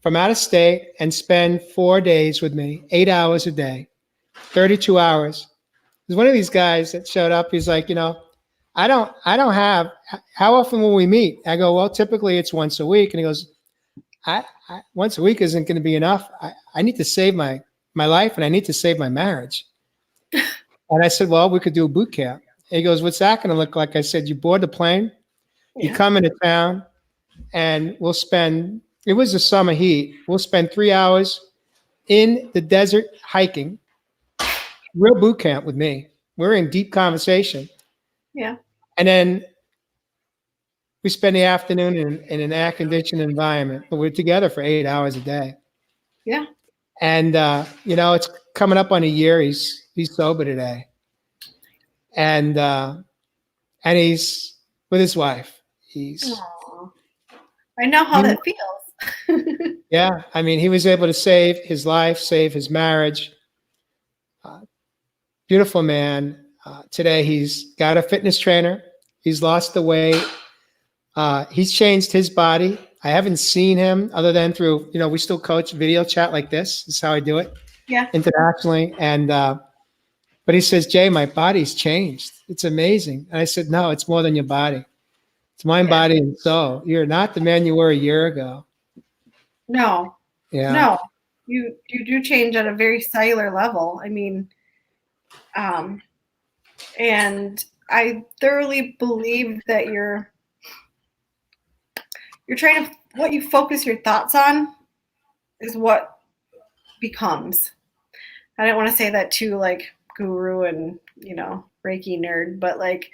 from out of state and spend 4 days with me, 8 hours a day, 32 hours. There's one of these guys that showed up. He's like, I don't have, how often will we meet? I go, well, typically it's once a week. And he goes, once a week isn't going to be enough. I need to save my life and I need to save my marriage. And I said, well, we could do a boot camp. He goes, what's that going to look like? I said, you board the plane, you Yeah. come into town, and it was the summer heat. We'll spend 3 hours in the desert hiking, real boot camp with me. We're in deep conversation. Yeah. And then we spend the afternoon in an air conditioned environment, but we're together for 8 hours a day. Yeah. And, it's coming up on a year. He's sober today. And he's with his wife. Aww. I know how that feels. Yeah. I mean, he was able to save his life, save his marriage. Beautiful man. Today, he's got a fitness trainer. He's lost the weight. He's changed his body. I haven't seen him other than through, we still coach video chat like this. This is how I do it. Yeah. Internationally. And, but he says, Jay, my body's changed. It's amazing. And I said, no, it's more than your body. It's mind, body, and soul. You're not the man you were a year ago. No. Yeah. No. You do change at a very cellular level. I mean, and I thoroughly believe that you're trying to, what you focus your thoughts on is what becomes. I don't want to say that too like guru and, Reiki nerd, but like,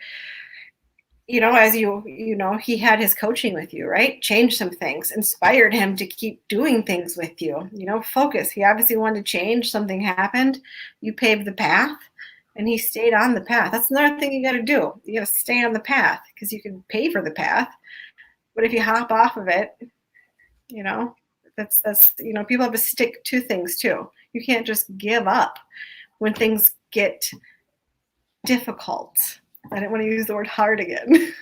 as he had his coaching with you, right? Changed some things, inspired him to keep doing things with you, focus. He obviously wanted to change. Something happened. You paved the path and he stayed on the path. That's another thing you got to do. You got to stay on the path because you can pay for the path. But if you hop off of it, that's people have to stick to things too. You can't just give up when things get difficult. I didn't want to use the word hard again.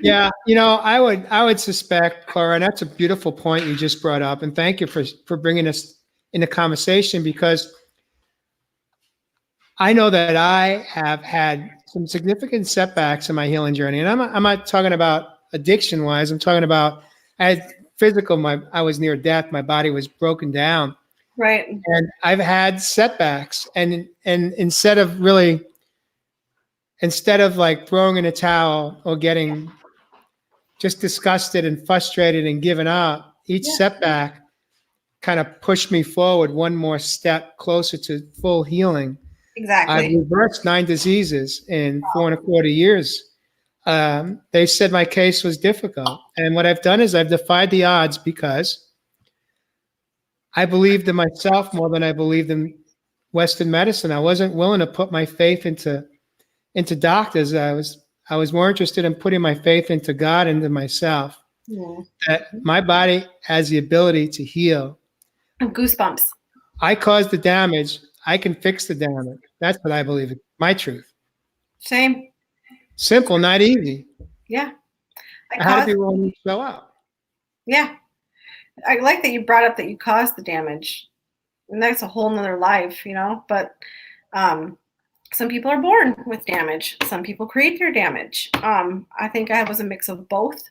Yeah, I would suspect, Cora, and that's a beautiful point you just brought up, and thank you for bringing us in the conversation, because I know that I have had some significant setbacks in my healing journey, and I'm not talking about addiction-wise. I'm talking about I had physical. I was near death. My body was broken down, right? And I've had setbacks, and instead of like throwing in a towel or getting just disgusted and frustrated and giving up, each setback kind of pushed me forward one more step closer to full healing. Exactly. I've reversed 9 diseases in 4.25 years. They said my case was difficult. And what I've done is I've defied the odds because I believed in myself more than I believed in Western medicine. I wasn't willing to put my faith into doctors. I was more interested in putting my faith into God and into myself. Yeah. That my body has the ability to heal. Goosebumps. I caused the damage. I can fix the damage. That's what I believe. My truth. Same. Simple, not easy. Yeah. I had to be willing to show up. Yeah. I like that you brought up that you caused the damage. And that's a whole nother life, but some people are born with damage. Some people create their damage. I think I was a mix of both.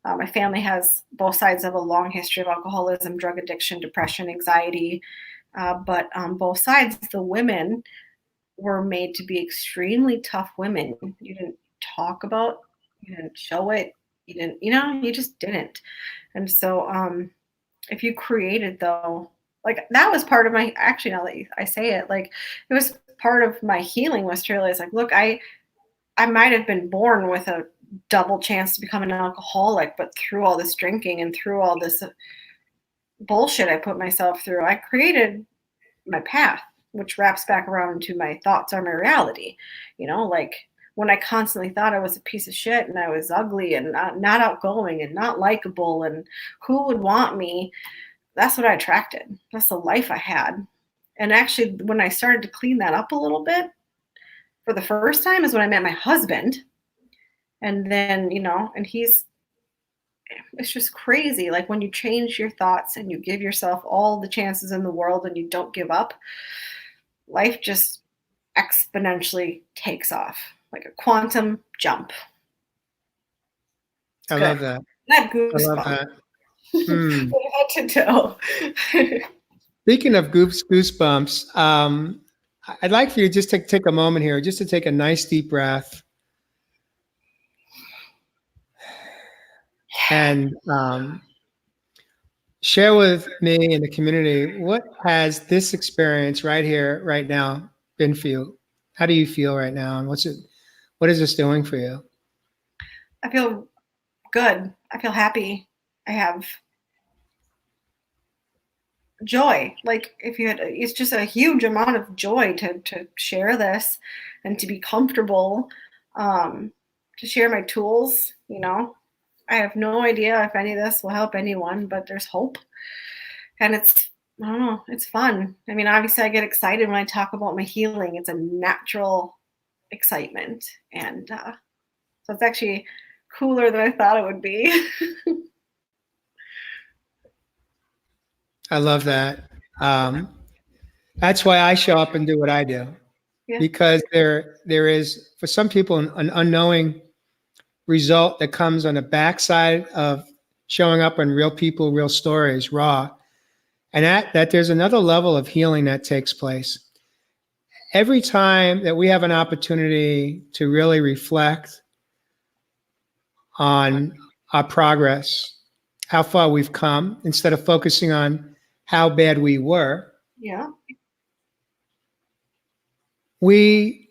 My family has both sides of a long history of alcoholism, drug addiction, depression, anxiety. But on both sides, the women were made to be extremely tough women. You didn't talk about, you didn't show it, you didn't, you just didn't. And so if you created, though, like that was part of my, actually, now that I say it, like it was part of my healing was to realize, like, look, I I might have been born with a double chance to become an alcoholic, but through all this drinking and through all this bullshit I put myself through, I created my path, which wraps back around into my thoughts are my reality. You know, like when I constantly thought I was a piece of shit and I was ugly and not outgoing and not likable and who would want me, that's what I attracted. That's the life I had. And actually, when I started to clean that up a little bit for the first time is when I met my husband. And then, you know, and it's just crazy. Like when you change your thoughts and you give yourself all the chances in the world and you don't give up, life just exponentially takes off like a quantum jump. I love that. That I love goosebump. that. Hmm. From head to toe. Speaking of goosebumps, I'd like for you to just take a moment here, just to take a nice deep breath, and share with me and the community, what has this experience right here, right now, been for you? How do you feel right now, and what is this doing for you? I feel good. I feel happy. I have joy. Like it's just a huge amount of joy to share this and to be comfortable, to share my tools. You know, I have no idea if any of this will help anyone, but there's hope. And I don't know, it's fun. I mean, obviously I get excited when I talk about my healing. It's a natural excitement. And so it's actually cooler than I thought it would be. I love that. That's why I show up and do what I do, Yeah. because there is, for some people, an unknowing result that comes on the backside of showing up on real people, real stories, raw, and that there's another level of healing that takes place. Every time that we have an opportunity to really reflect on our progress, how far we've come, instead of focusing on how bad we were, Yeah. we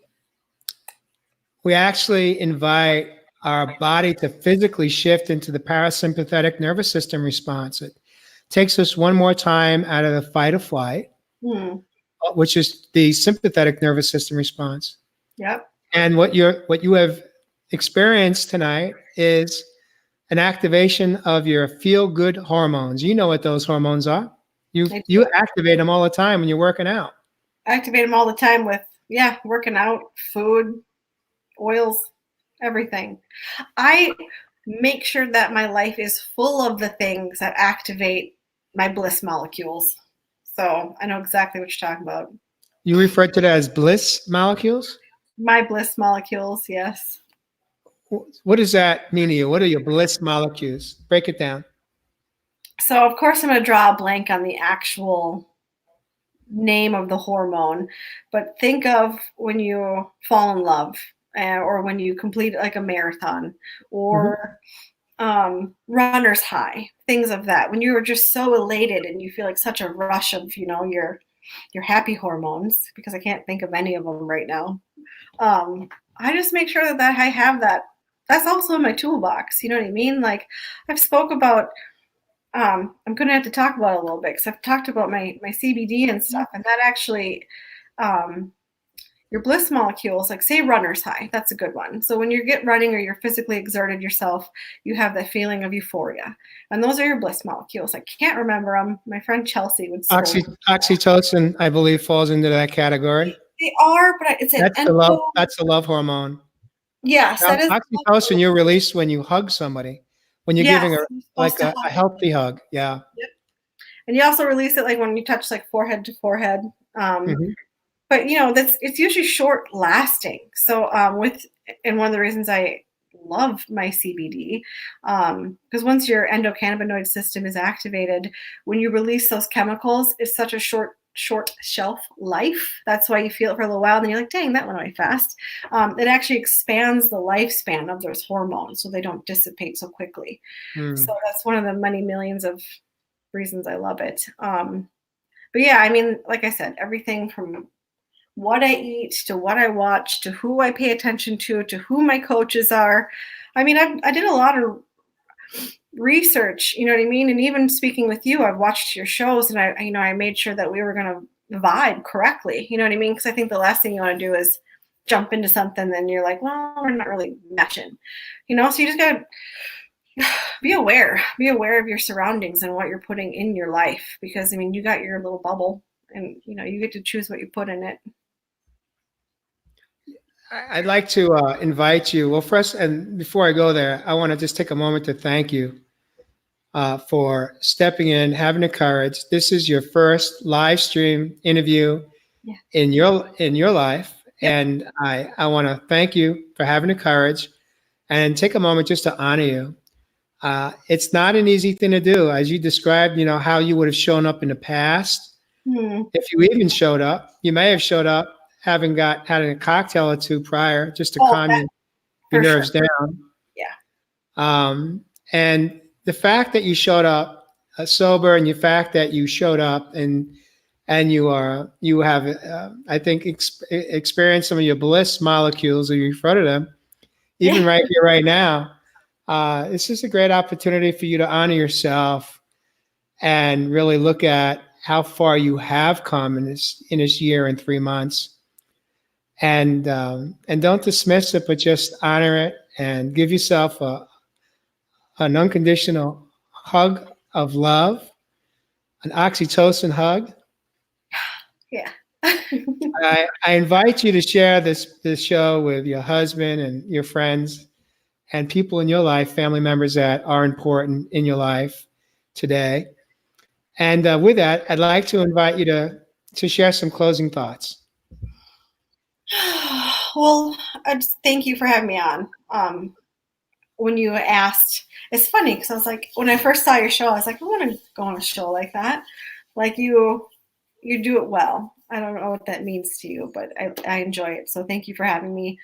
actually invite our body to physically shift into the parasympathetic nervous system response. It takes us one more time out of the fight or flight, which is the sympathetic nervous system response. Yep. And what you have experienced tonight is an activation of your feel-good hormones. You know what those hormones are. You activate them all the time when you're working out. I activate them all the time with, working out, food, oils, everything. I make sure that my life is full of the things that activate my bliss molecules. So I know exactly what you're talking about. You refer to that as bliss molecules? My bliss molecules, yes. What does that mean to you? What are your bliss molecules? Break it down. So of course I'm going to draw a blank on the actual name of the hormone, but think of when you fall in love, or when you complete like a marathon, or runner's high, things of that. When you are just so elated and you feel like such a rush of, you know, your happy hormones, because I can't think of any of them right now. I just make sure that I have that. That's also in my toolbox. You know what I mean? Like I've spoke about, I'm going to have to talk about it a little bit, because I've talked about my CBD and stuff, and that actually, your bliss molecules, like say runner's high, that's a good one. So when you get running or you're physically exerted yourself, you have that feeling of euphoria. And those are your bliss molecules. I can't remember them. My friend Chelsea would say. Oxytocin, I believe, falls into that category. They are, but it's that's the love hormone. Yes, now, that is. Oxytocin you release when you hug somebody, when you're giving her like a healthy hug. Yeah. Yep. And you also release it like when you touch like forehead to forehead. But you know, it's usually short lasting. So and one of the reasons I love my CBD, because once your endocannabinoid system is activated, when you release those chemicals, it's such a short shelf life. That's why you feel it for a little while, and then you're like, dang, that went away fast. It actually expands the lifespan of those hormones, so they don't dissipate so quickly. So that's one of the many millions of reasons I love it. But yeah, I mean, like I said, everything from what I eat, to what I watch, to who I pay attention to who my coaches are. I mean, I did a lot of research, you know what I mean? And even speaking with you, I've watched your shows and I made sure that we were going to vibe correctly. You know what I mean? Because I think the last thing you want to do is jump into something, then you're like, well, we're not really matching, so you just got to be aware of your surroundings and what you're putting in your life, because I mean, you got your little bubble and you get to choose what you put in it. I'd like to invite you. Well, first, and before I go there, I want to just take a moment to thank you for stepping in, having the courage. This is your first live stream interview in your life, and I want to thank you for having the courage, and take a moment just to honor you. It's not an easy thing to do, as you described. How you would have shown up in the past, if you even showed up. You may have showed up having had a cocktail or two prior, just to calm your nerves down. Yeah. And the fact that you showed up sober, and the fact that you showed up and you have I think experienced some of your bliss molecules, or you refer to them, even right here, right now. It's just a great opportunity for you to honor yourself and really look at how far you have come in this year and 3 months. And don't dismiss it, but just honor it and give yourself an unconditional hug of love, an oxytocin hug. Yeah. I invite you to share this show with your husband and your friends and people in your life, family members that are important in your life today. And with that, I'd like to invite you to share some closing thoughts. Well, I just thank you for having me on. When you asked, it's funny because I was like, when I first saw your show, I was like, I want to go on a show like that. Like you do it well. I don't know what that means to you, but I enjoy it. So thank you for having me.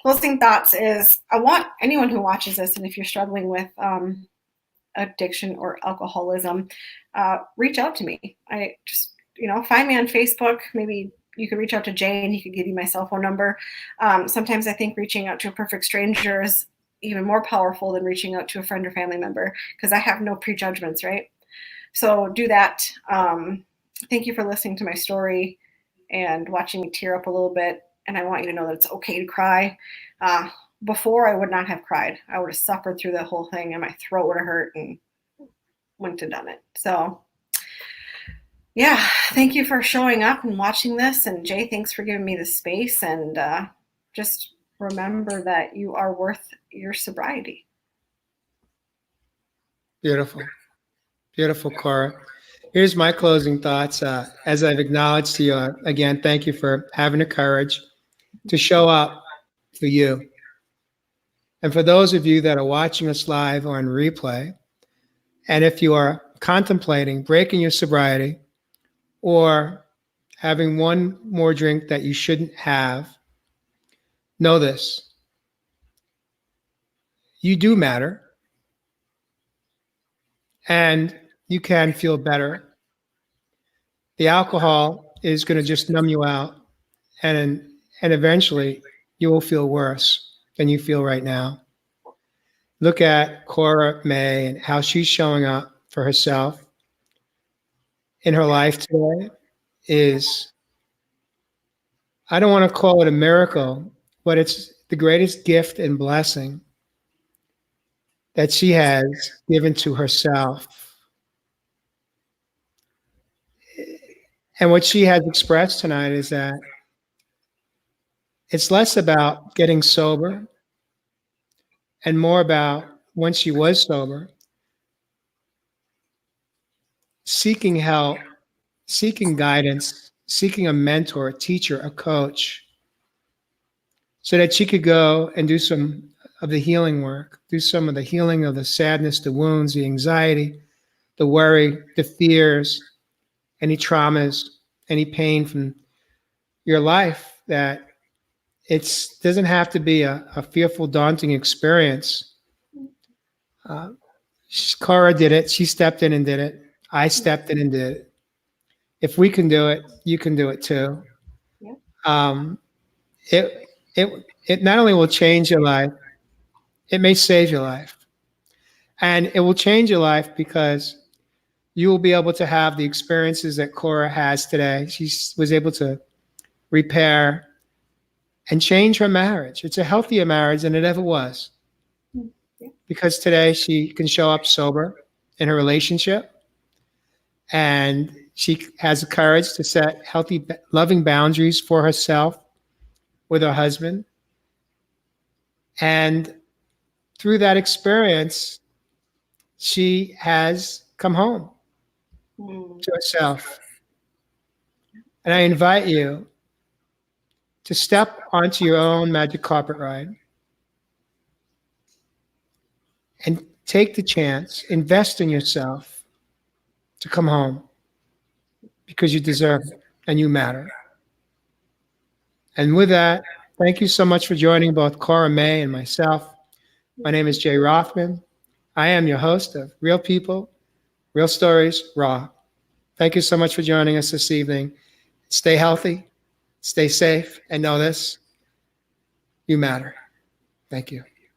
Closing thoughts is, I want anyone who watches this, and if you're struggling with addiction or alcoholism, reach out to me. I just, find me on Facebook. Maybe you could reach out to Jane. He could give you my cell phone number. Sometimes I think reaching out to a perfect stranger is even more powerful than reaching out to a friend or family member, because I have no prejudgments, right? So do that. Thank you for listening to my story and watching me tear up a little bit. And I want you to know that it's okay to cry. Before, I would not have cried. I would have suffered through the whole thing, and my throat would have hurt and wouldn't have done it. So yeah, thank you for showing up and watching this. And Jay, thanks for giving me the space. And just remember that you are worth your sobriety. Beautiful. Beautiful, Cora. Here's my closing thoughts. As I've acknowledged to you, again, thank you for having the courage to show up for you. And for those of you that are watching us live or on replay, and if you are contemplating breaking your sobriety or having one more drink that you shouldn't have, know this: you do matter, and you can feel better. The alcohol is going to just numb you out, and eventually you will feel worse than you feel right now. Look at Cora May and how she's showing up for herself in her life today. I don't want to call it a miracle, but it's the greatest gift and blessing that she has given to herself. And what she has expressed tonight is that it's less about getting sober and more about, when she was sober, seeking help, seeking guidance, seeking a mentor, a teacher, a coach, so that she could go and do some of the healing work, do some of the healing of the sadness, the wounds, the anxiety, the worry, the fears, any traumas, any pain from your life, that it doesn't have to be a fearful, daunting experience. Cora did it. She stepped in and did it. I stepped in and did it. If we can do it, you can do it too. Yeah. um, it, it not only will change your life, it may save your life. And it will change your life because you will be able to have the experiences that Cora has today. She was able to repair and change her marriage. It's a healthier marriage than it ever was because today she can show up sober in her relationship, and she has the courage to set healthy, loving boundaries for herself with her husband. And through that experience, she has come home to herself. And I invite you to step onto your own magic carpet ride and take the chance, invest in yourself to come home because you deserve it and you matter. And with that, thank you so much for joining both Cora May and myself. My name is Jay Rothman. I am your host of Real People, Real Stories, Raw. Thank you so much for joining us this evening. Stay healthy, stay safe, and know this: you matter. Thank you.